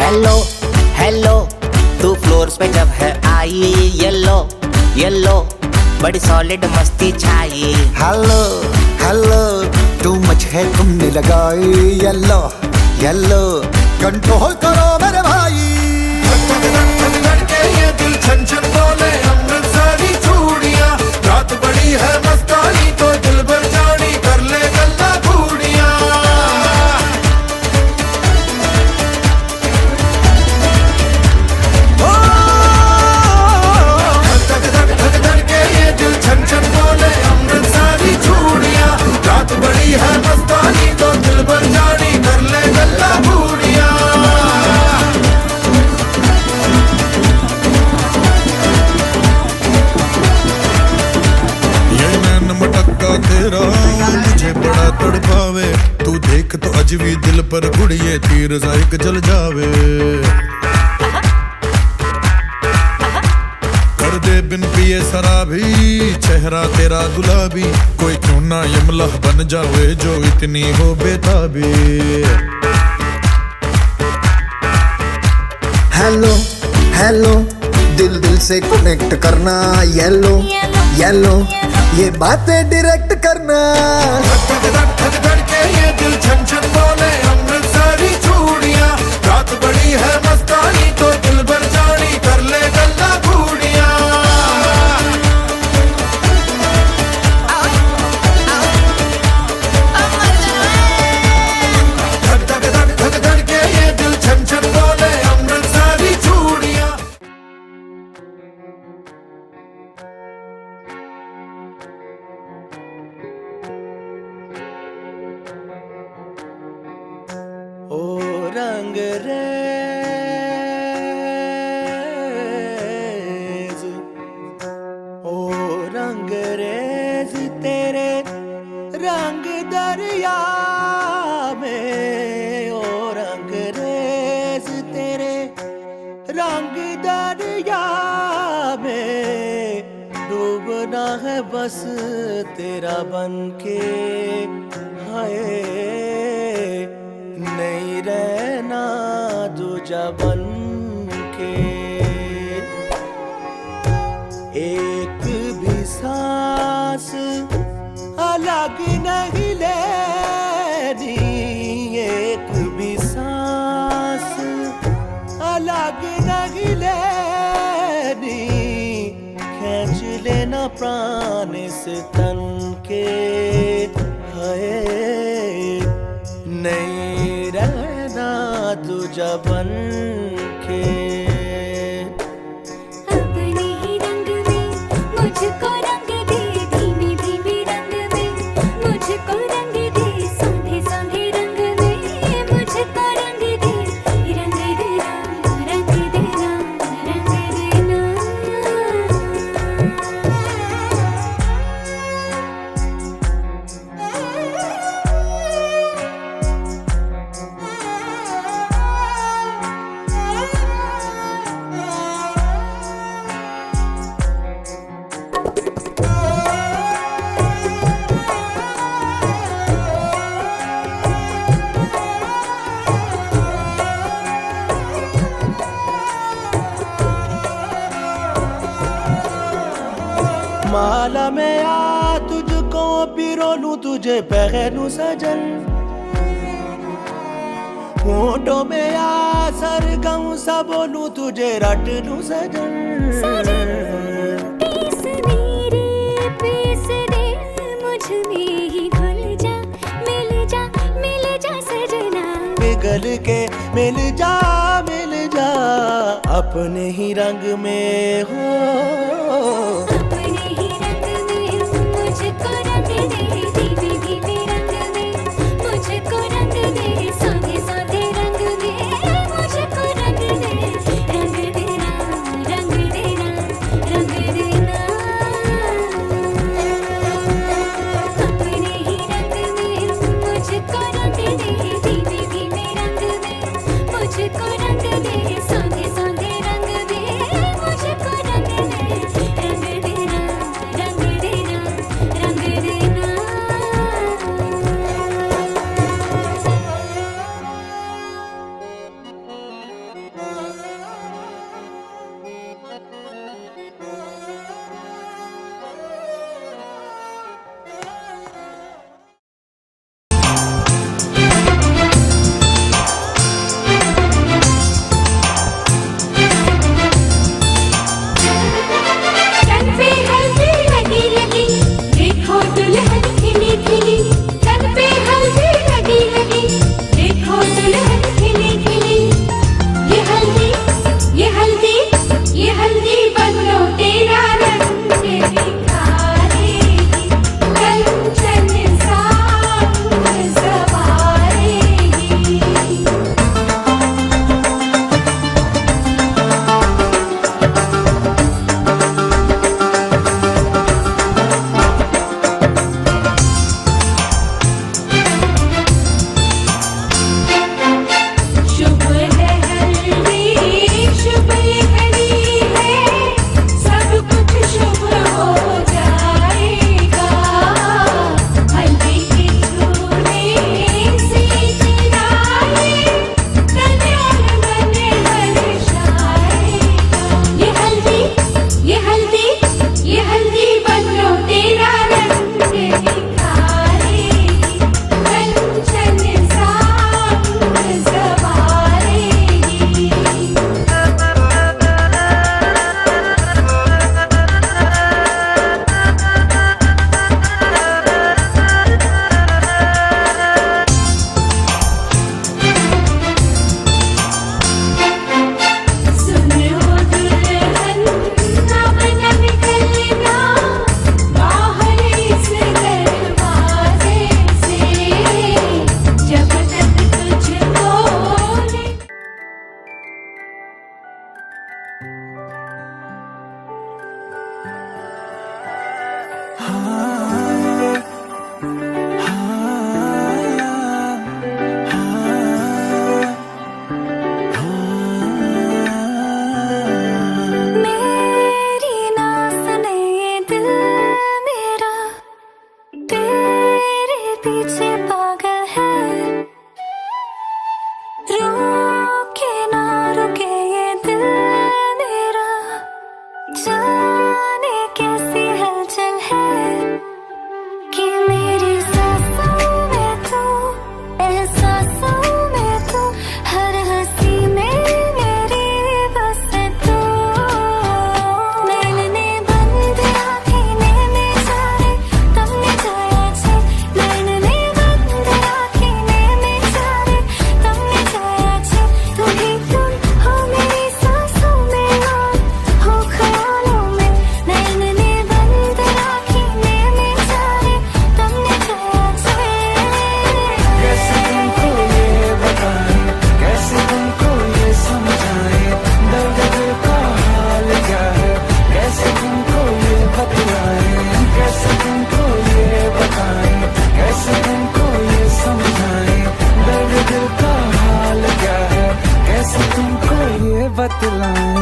हेलो हेलो तू फ्लोर्स पे जब है आई, येलो येलो बड़ी सॉलिड मस्ती छाई। हेलो हेलो टू मच है तुमने लगाई, येलो येलो कंट्रोल करो मेरे भाई। ये दिल छन छन बोले अमृतसरी चूड़ियां, रात बड़ी है मस्तानी तो दिल भर जानी कर ले गल्ला घूड़ियां। ये दिल छन छन बोले अमृतसरी चूड़ियां, रात बड़ी है मस्तानी तो दिल भर जानी कर ले गल्ला घूड़ियां। मटक्का तेरा मुझे बड़ा तड़पावे, तू देख तो अजवी दिल पर गुड़िए तीर जायक जल जावे। कर दे बिन पिए शराबी चेहरा तेरा गुलाबी, कोई क्यों ना यमला बन जावे जो इतनी हो बेताबी। हेलो हेलो दिल दिल से कनेक्ट करना, येलो येलो ये बातें डायरेक्ट करना। ये दिल छन छन बोले अमृतसरी चूड़ियां, रात बड़ी है मस्तानी तो दिल भर जानी कर ले गल्ला घूड़ियां। ये दिल छन छन बोले अमृतसरी चूड़ियां। ओ रंग रेज, ओ रंग रेज तेरे रंग दरिया में, ओ रंग रेज तेरे रंग दरिया में, डूबना है बस तेरा बनके हाय, नहीं रहना दूजा बन के। एक भी सांस अलग नहीं लेनी, एक भी सांस अलग नहीं लेनी, खींच लेना प्राण से तन के हाय, नहीं रहना दूजा बन के। अपने ही रंग में मुझको रंग दे, धीमे धीमे रंग में मुझको रंग दे, सोंधे सोंधे रंग में मुझको रंग दे, रंग देना रंग देना रंग देना। माला में आ तुझको पिरोलूं, तुझे पहनूं सजन, होठों में आ सरगम सा बोलूं, तुझे रट लूं सजन। पीस मेरे पीस दे, मुझ में ही घुल जा, मिल जा सजना। पिघल के मिल जा अपने ही रंग में हो, अपने ही रंग में मुझको रंग दे, धीमे धीमे रंग में मुझको रंग दे, सोंधे सोंधे रंग में मुझको रंग दे, रंग देना रंग देना रंग देना। बतलाएं।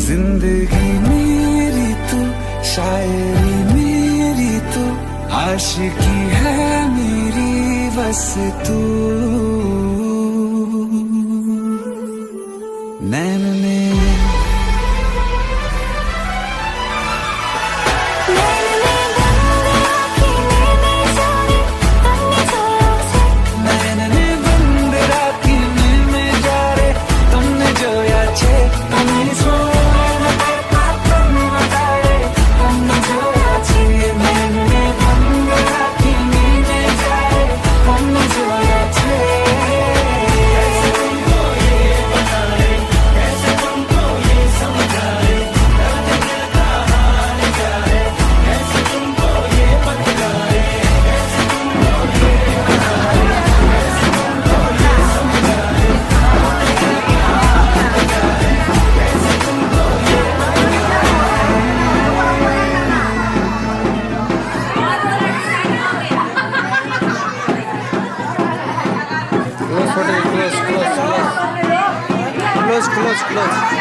जिंदगी मेरी तू, शायरी मेरी तू, आशिकी है मेरी बस तू। नैन ने close.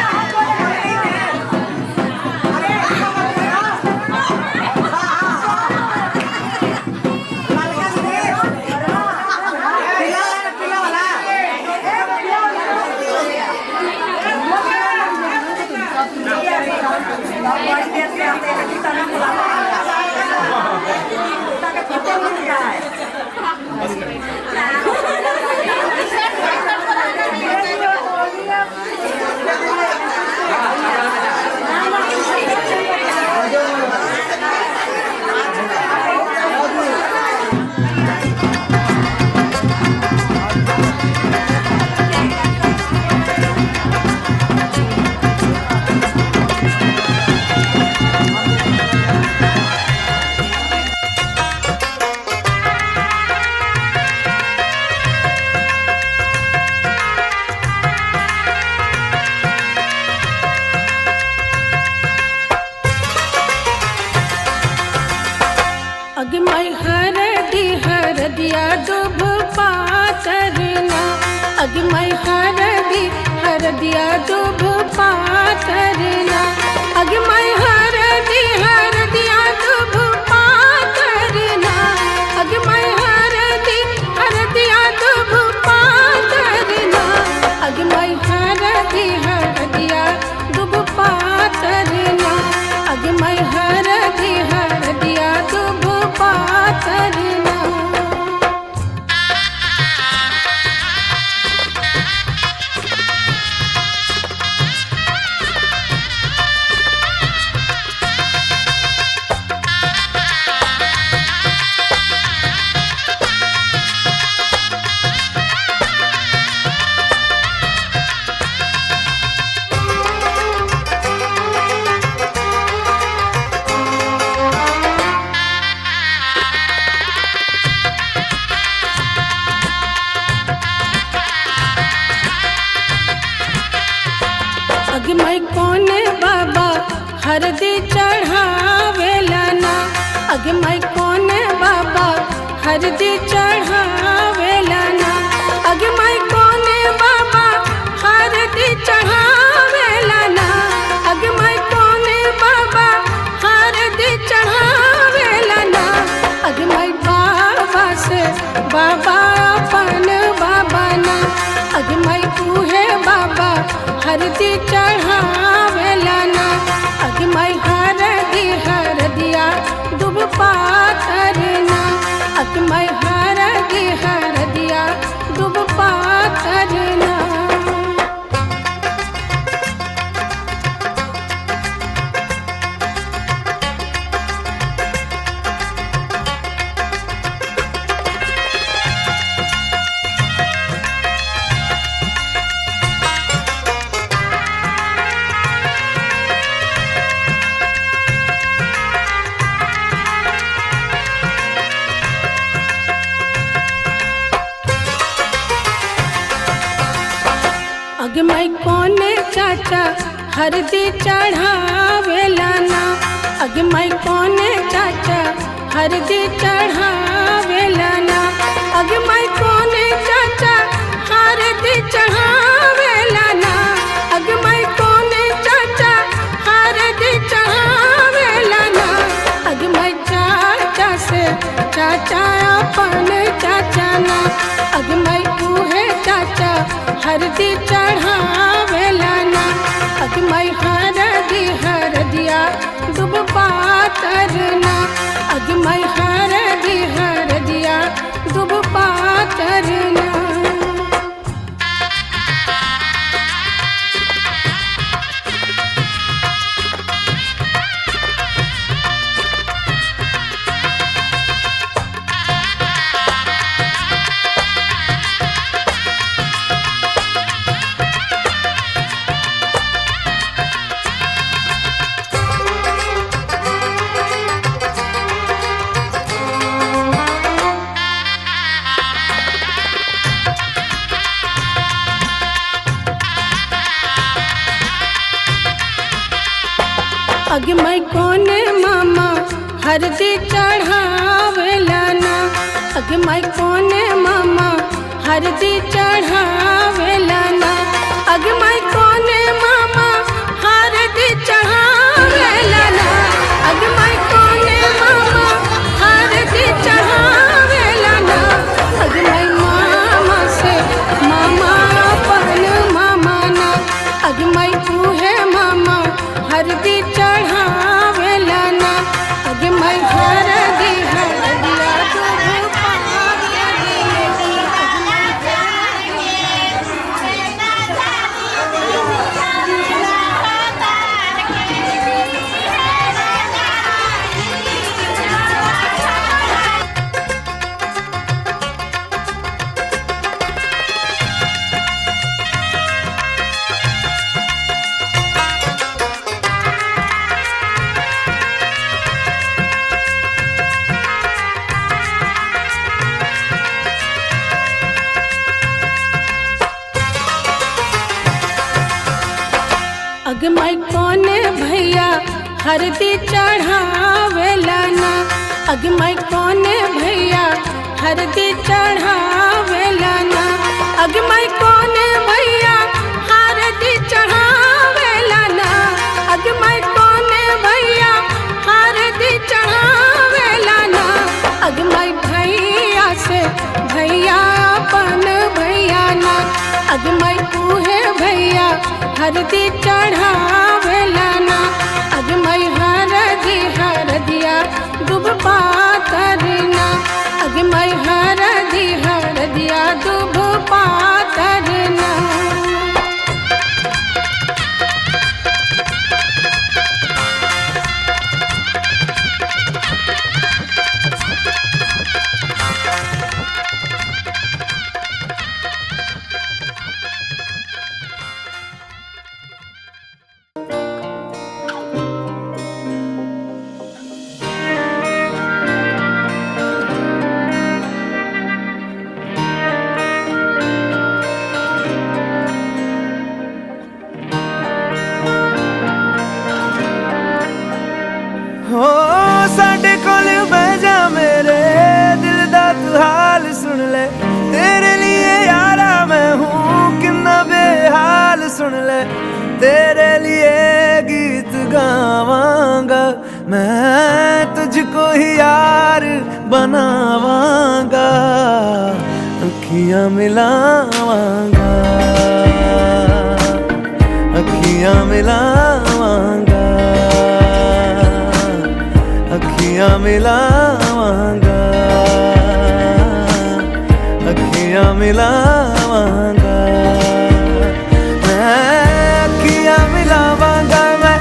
अगमय हरदिया दुभ पातरना, अगमय हरदिया दुभ पातरना, अगमय हरदिया दुभ पातरना, अगमय हरदिया दुभ पातरना, अगमय हरदिया दुभ पातरना, अगमय हरदिया दुभ पातरना। अगमय कोने बाबा हरदी चढ़ावेला ना, अगमय कोने बाबा हरदी चढ़ावेला ना, अगमय कोने बाबा हरदी चढ़ावेला ना, अगमय कोने हरदी चढ़ावेला ना अग माई हरदिया दुब पातर ना अग माई हरदिया दुब पातर ना। अग मैं कोने चाचा हरदी चढ़ावेला ना अग मैं कोने चाचा हरदी चढ़ावेला ना अग मैं कोने चाचा हरदी चढ़ावेला ना अग मैं कोने चाचा हरदी चढ़ावेला ना अग मैं चाचा से चाचा अपन चाचा ना अग मैं उहे चाचा हरदी चढ़ावेला ना अग मैं हरदिया दुब पातर ना अग मैं हरदिया दुब पातर ना। अग मैं कोने मामा हरदी चढ़ावेला ना अग मैं कोने मामा हरदी चढ़ावेला ना अग मैं कोने मामा हरदी चढ़ावेला ना अग मैं कोने मामा हरदी चढ़ावेला ना अग मैं मामा से मामा अपन मामा ना अग मैं उहे मामा हरदी चढ़ावेला ना अग मैं हरदिया दुब पातर अग मैं कोने भैया हरदी चढ़ावेला ना अग मैं कोने भैया हरदी चढ़ावेला ना अग मैं कोने भैया हरदी चढ़ावेला ना अग मैं कोने भैया हरदी चढ़ावेला ना अग मैं भैया से भैया अपन भैया ना अग मैं उहे भैया हरदी चढ़ावेला ना अग मैं हरदिया दुब पातर ना अग मैं हरदिया दुब पातर ना। हो साडे कोल बह जा मेरे दिल दा तू हाल सुन ले तेरे लिए यारा मैं हूँ कितना बेहाल सुन ले तेरे लिए गीत गावांगा मैं तुझको ही यार बनावांगा अखियां मिलावांगा अखियां मिलावांगा, अखियां मिलावांगा, अखियां मिलावांगा। मैं अखियां मिलावांगा, मैं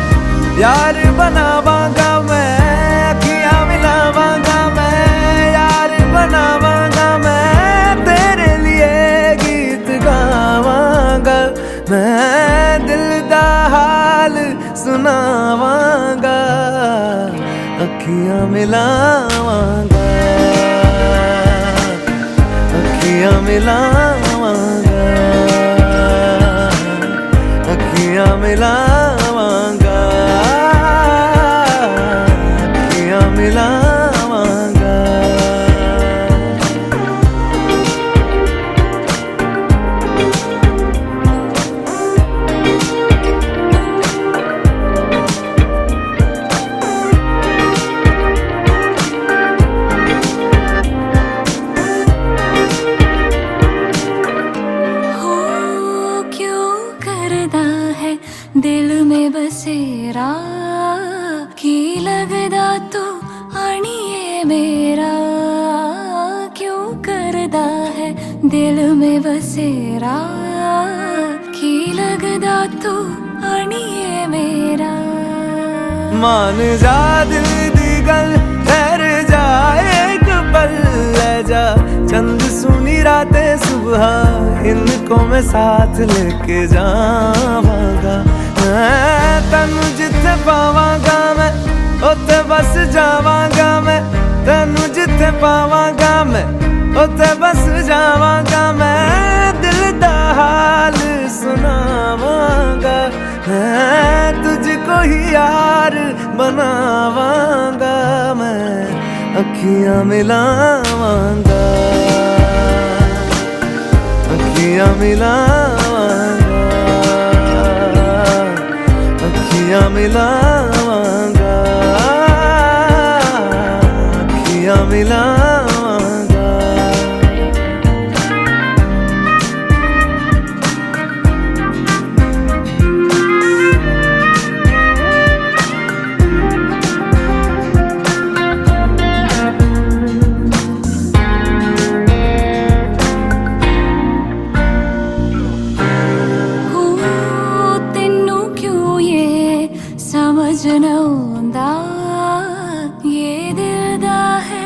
यार बनावांगा, मैं अखियां मिलावांगा, मैं यार बनावांगा, मैं तेरे लिए गीत गावांगा, मैं दिल दा हाल सुनावांगा, अखियां मिलावांगा, अखियां मिलावांगा, अखियां मिलावांगा, अखियां मिलावांगा। दिल में बसेरा की लगदा तू आनिए मेरा, क्यों करदा है दिल में बसेरा की लगदा तू आनिए मेरा। मान जा दिल दी गल ठहर जा एक पल ले जा, चंद सुनी रातें सुबह इनको मैं साथ लेके जावांगा। मैं तेनू जिथे पावांगा मैं उत्थे बस जावांगा, मैं तेनू जिथे पावांगा मैं उत्थे बस जावांगा, मैं दिल दा हाल सुनावांगा, मैं तुझको ही यार बनावांगा, मैं अखियां मिलावांगा, अखियां मिलावांगा, अखियां मिलावांगा, अखियां मिलावांगा। समझ न आंदा ये दिल दा है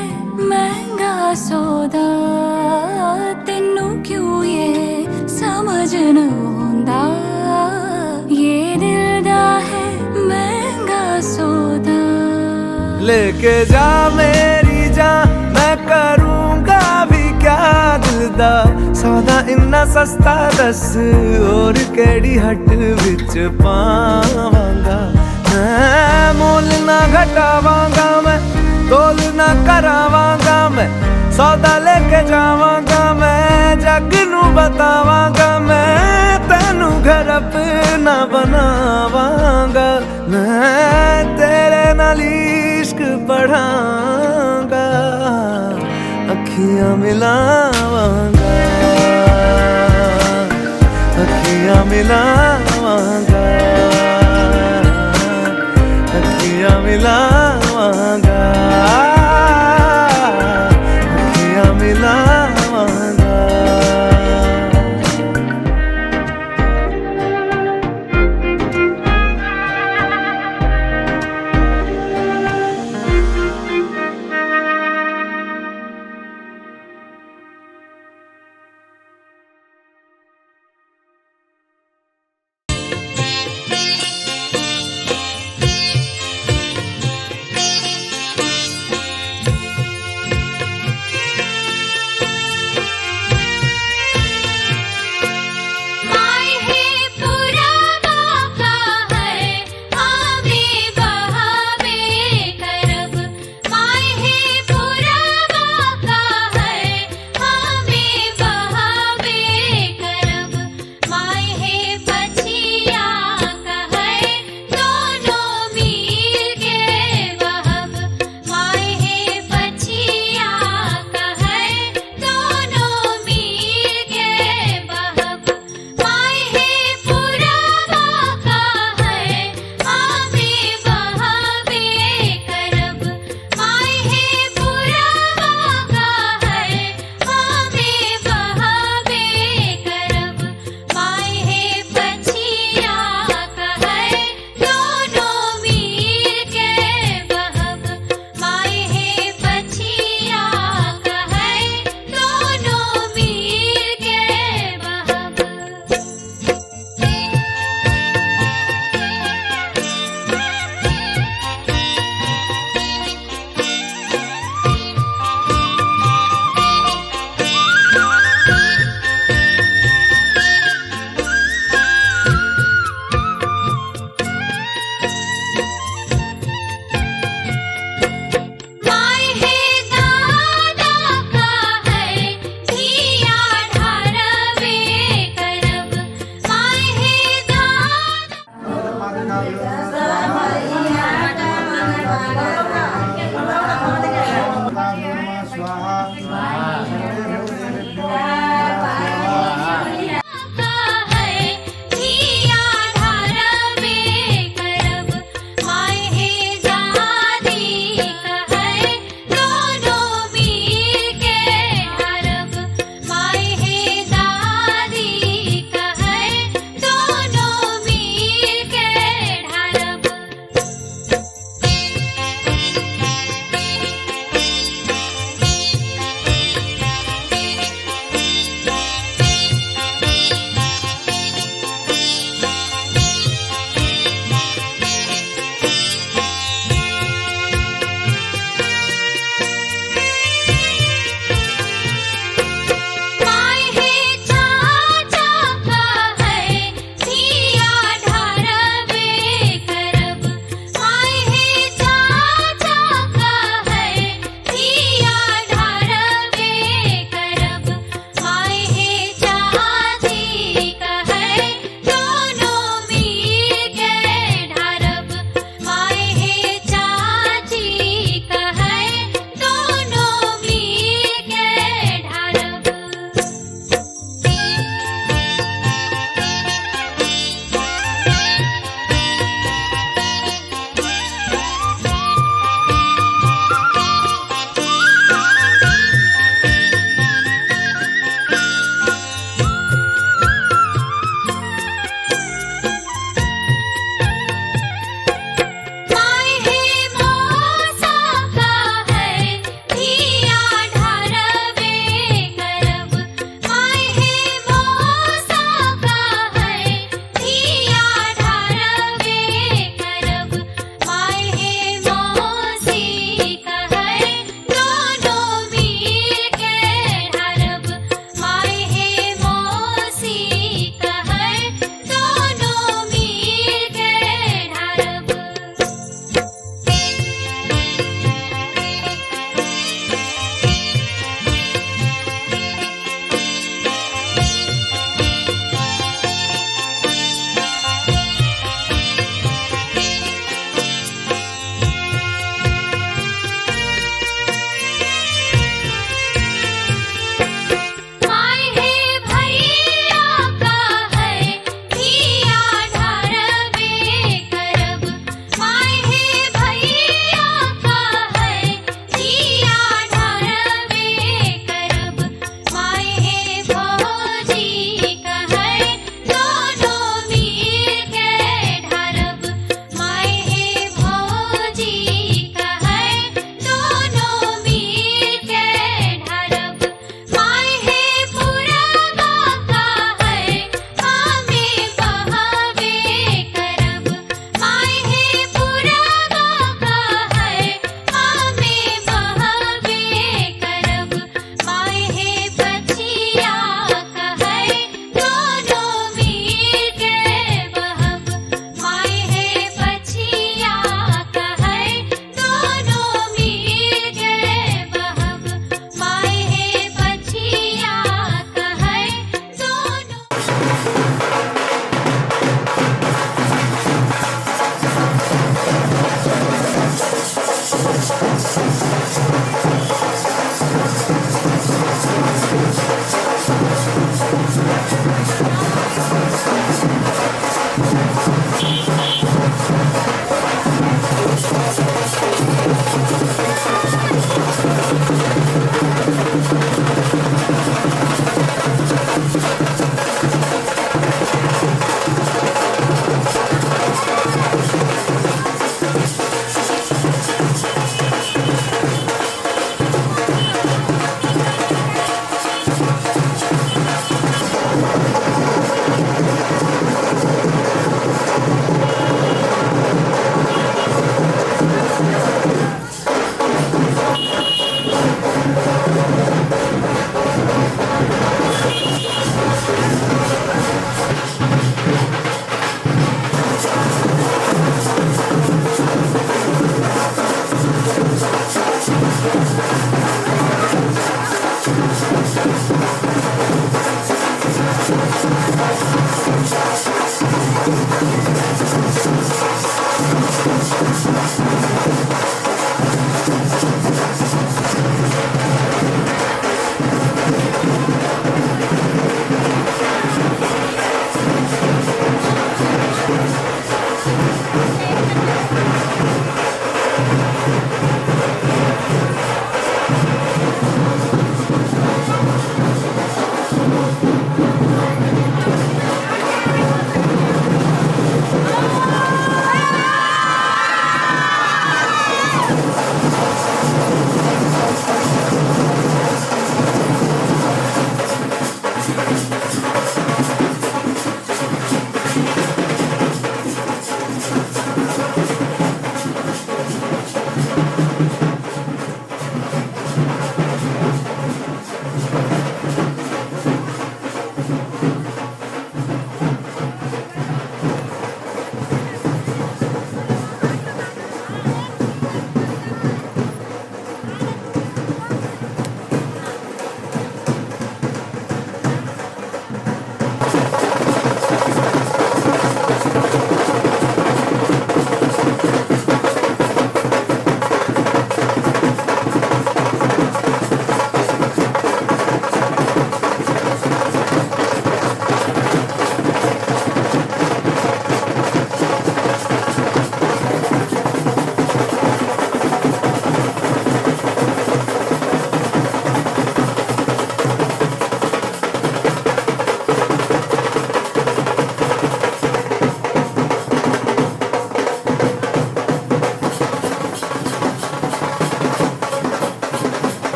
महंगा सौदा, तेनू क्यों ये समझ न आंदा ये दिल दा है महंगा सौदा। लेके जा मेरी जान मैं करूँगा भी क्या दिल दा सौदा, इन्ना सस्ता दस और केड़ी हट विच पावांगा। मैं मोल ना घटावांगा, मैं तोल ना करावांगा, मैं सौदा लेके जावांगा, मैं जग नू बतावांगा, मैं तेनू घर अपना बनावांगा, मैं तेरे नाल इश्क पढ़ांगा, अखियां मिलावांगा, अखियां मिलावांगा, अखियां मिलावांगा, अखियां मिलावांगा।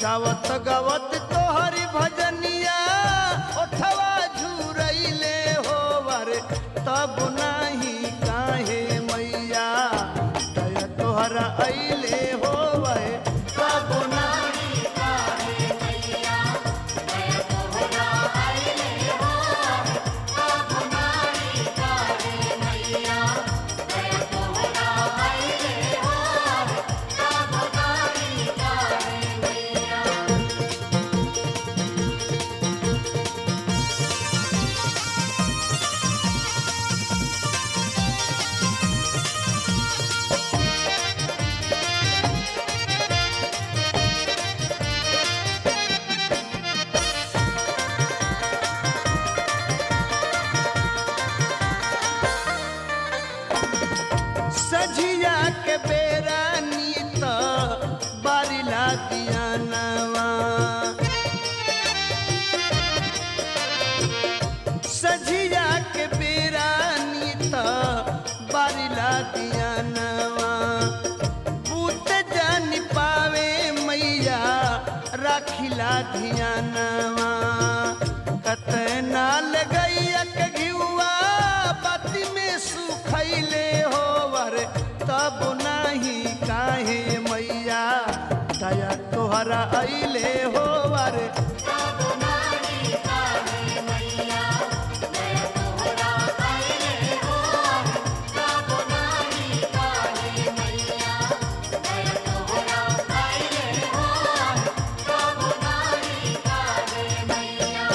गावत गावत तोहरी भजनिया ओठवा झुरैले होवर तब नाही काहे मैया दया तोहरा अइले होवे तब नाही काहे मैया दया तोहरा अइले होवे तब नाही काहे मैया दया तोहरा अइले होवे तब नाही काहे मैया। सजिया के बेरा नीत बारिला दिया नवा सजिया के बेरा नीत बारिला दिया नवा पूत जान पावे मैया राखिला धिया नवा कतना लगैया के घिउआ बाती में सुखैले होवर तब नाही काहे मैया दया तोहरा अइले होवर तब नाही काहे मैया दया तोहरा अइले होवर तब नाही काहे मैया दया तोहरा अइले होवर तब नाही काहे मैया।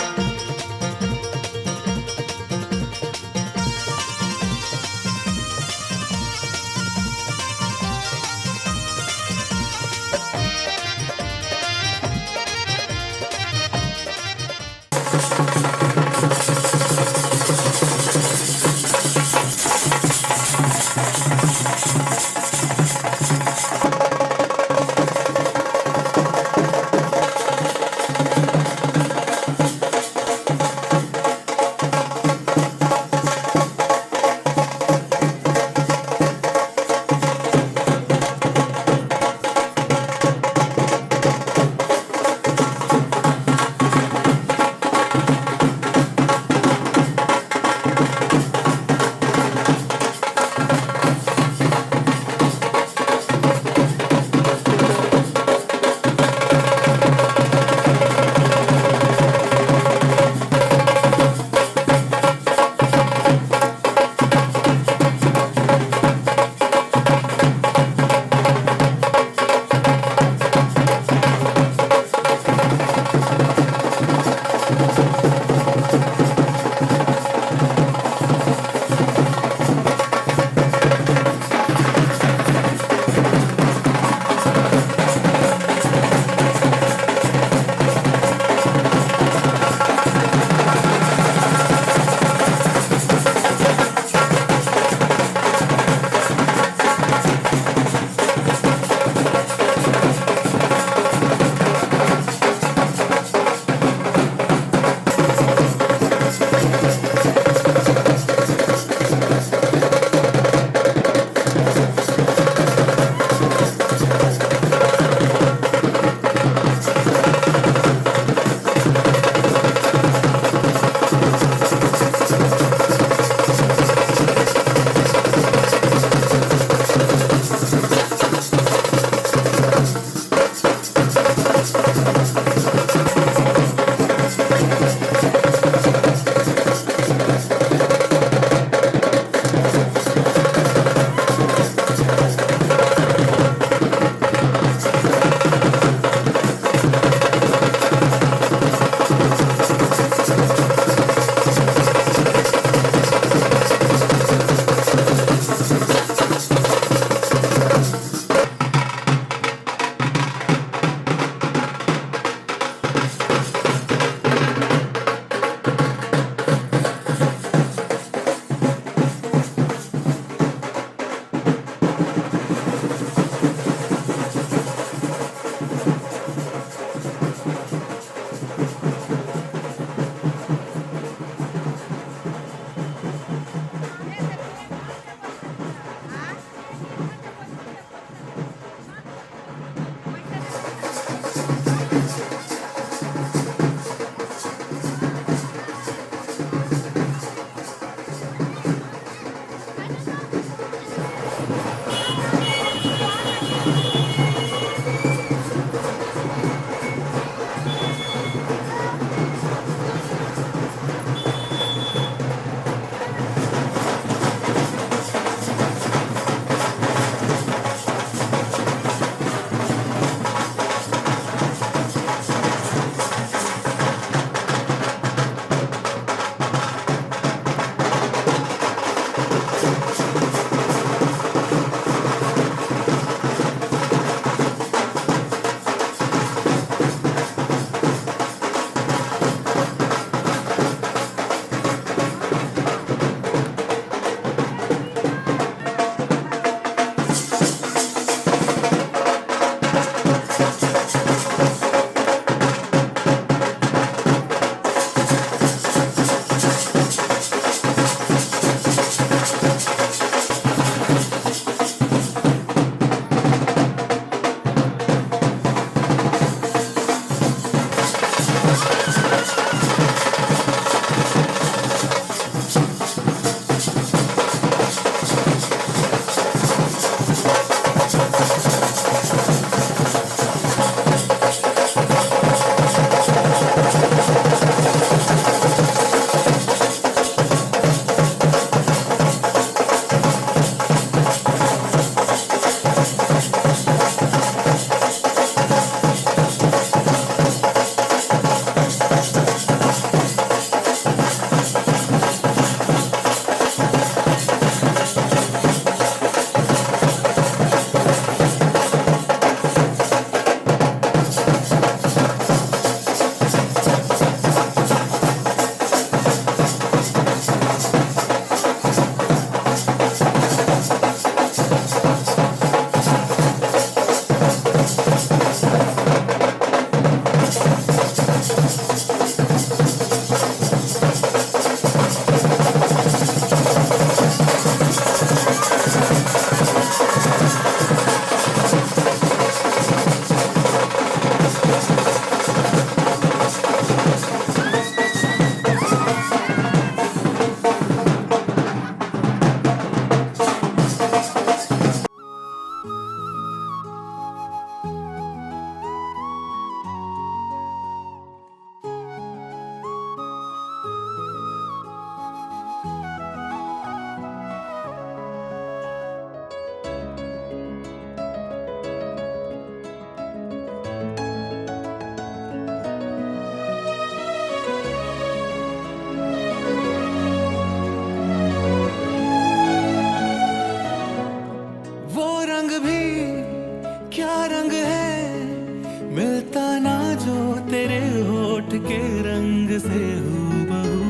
मिलता ना जो तेरे होठ के रंग से हूबहू,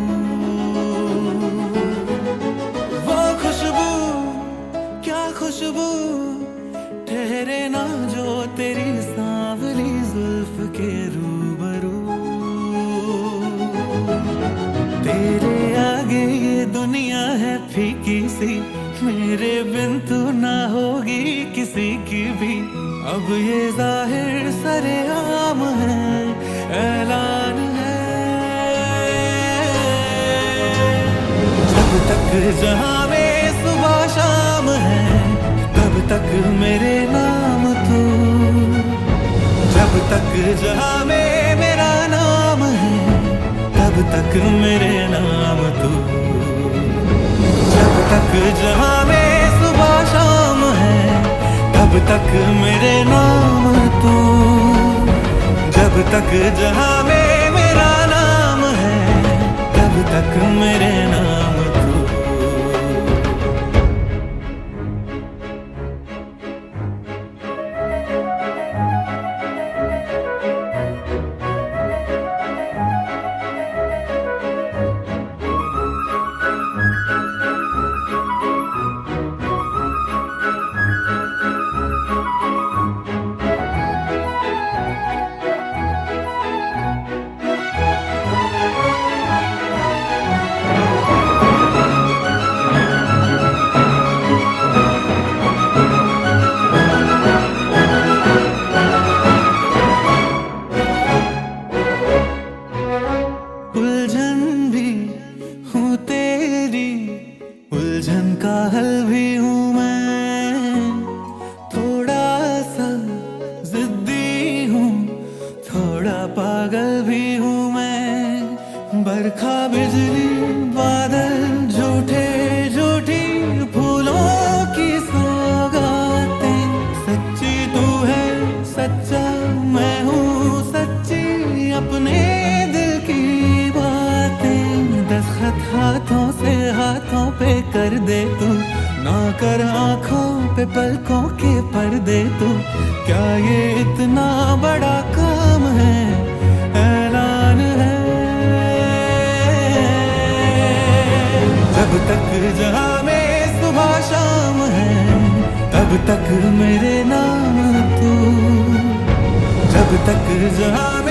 वो खुशबू क्या खुशबू ठहरे ना जो तेरी सांवली जुल्फ के रूबरू। तेरे आगे ये दुनिया है फीकी सी, मेरे बिन तू ना होगी किसी की भी। अब ये जाहिर सरेआम है, ऐलान है, जब तक जहां में सुबह शाम है तब तक मेरे नाम तू, जब तक जहां में मेरा नाम है तब तक मेरे नाम तू, जब तक जहां में सुबह शाम है तब तक मेरे नाम तू, जब तक जहां में मेरा नाम है तब तक मेरे नाम तू। उलझन भी हूँ तेरी, उलझन का हल भी हूँ मैं, थोड़ा सा जिद्दी हूँ, थोड़ा पागल भी हूँ मैं। बरखा बिजली बादल झूठे झूठी फूलों की सौगातें, सच्ची तू है सच्चा मैं हूँ सच्ची अपने दिल की बातें। दस्तखत हाथों से हाथों पे कर दे तू, ना कर आंखों पे पलकों के पर्दे तू। क्या ये इतना बड़ा काम है, ऐलान है, जब तक जहां में सुबह शाम है तब तक मेरे नाम तू, जब तक जहां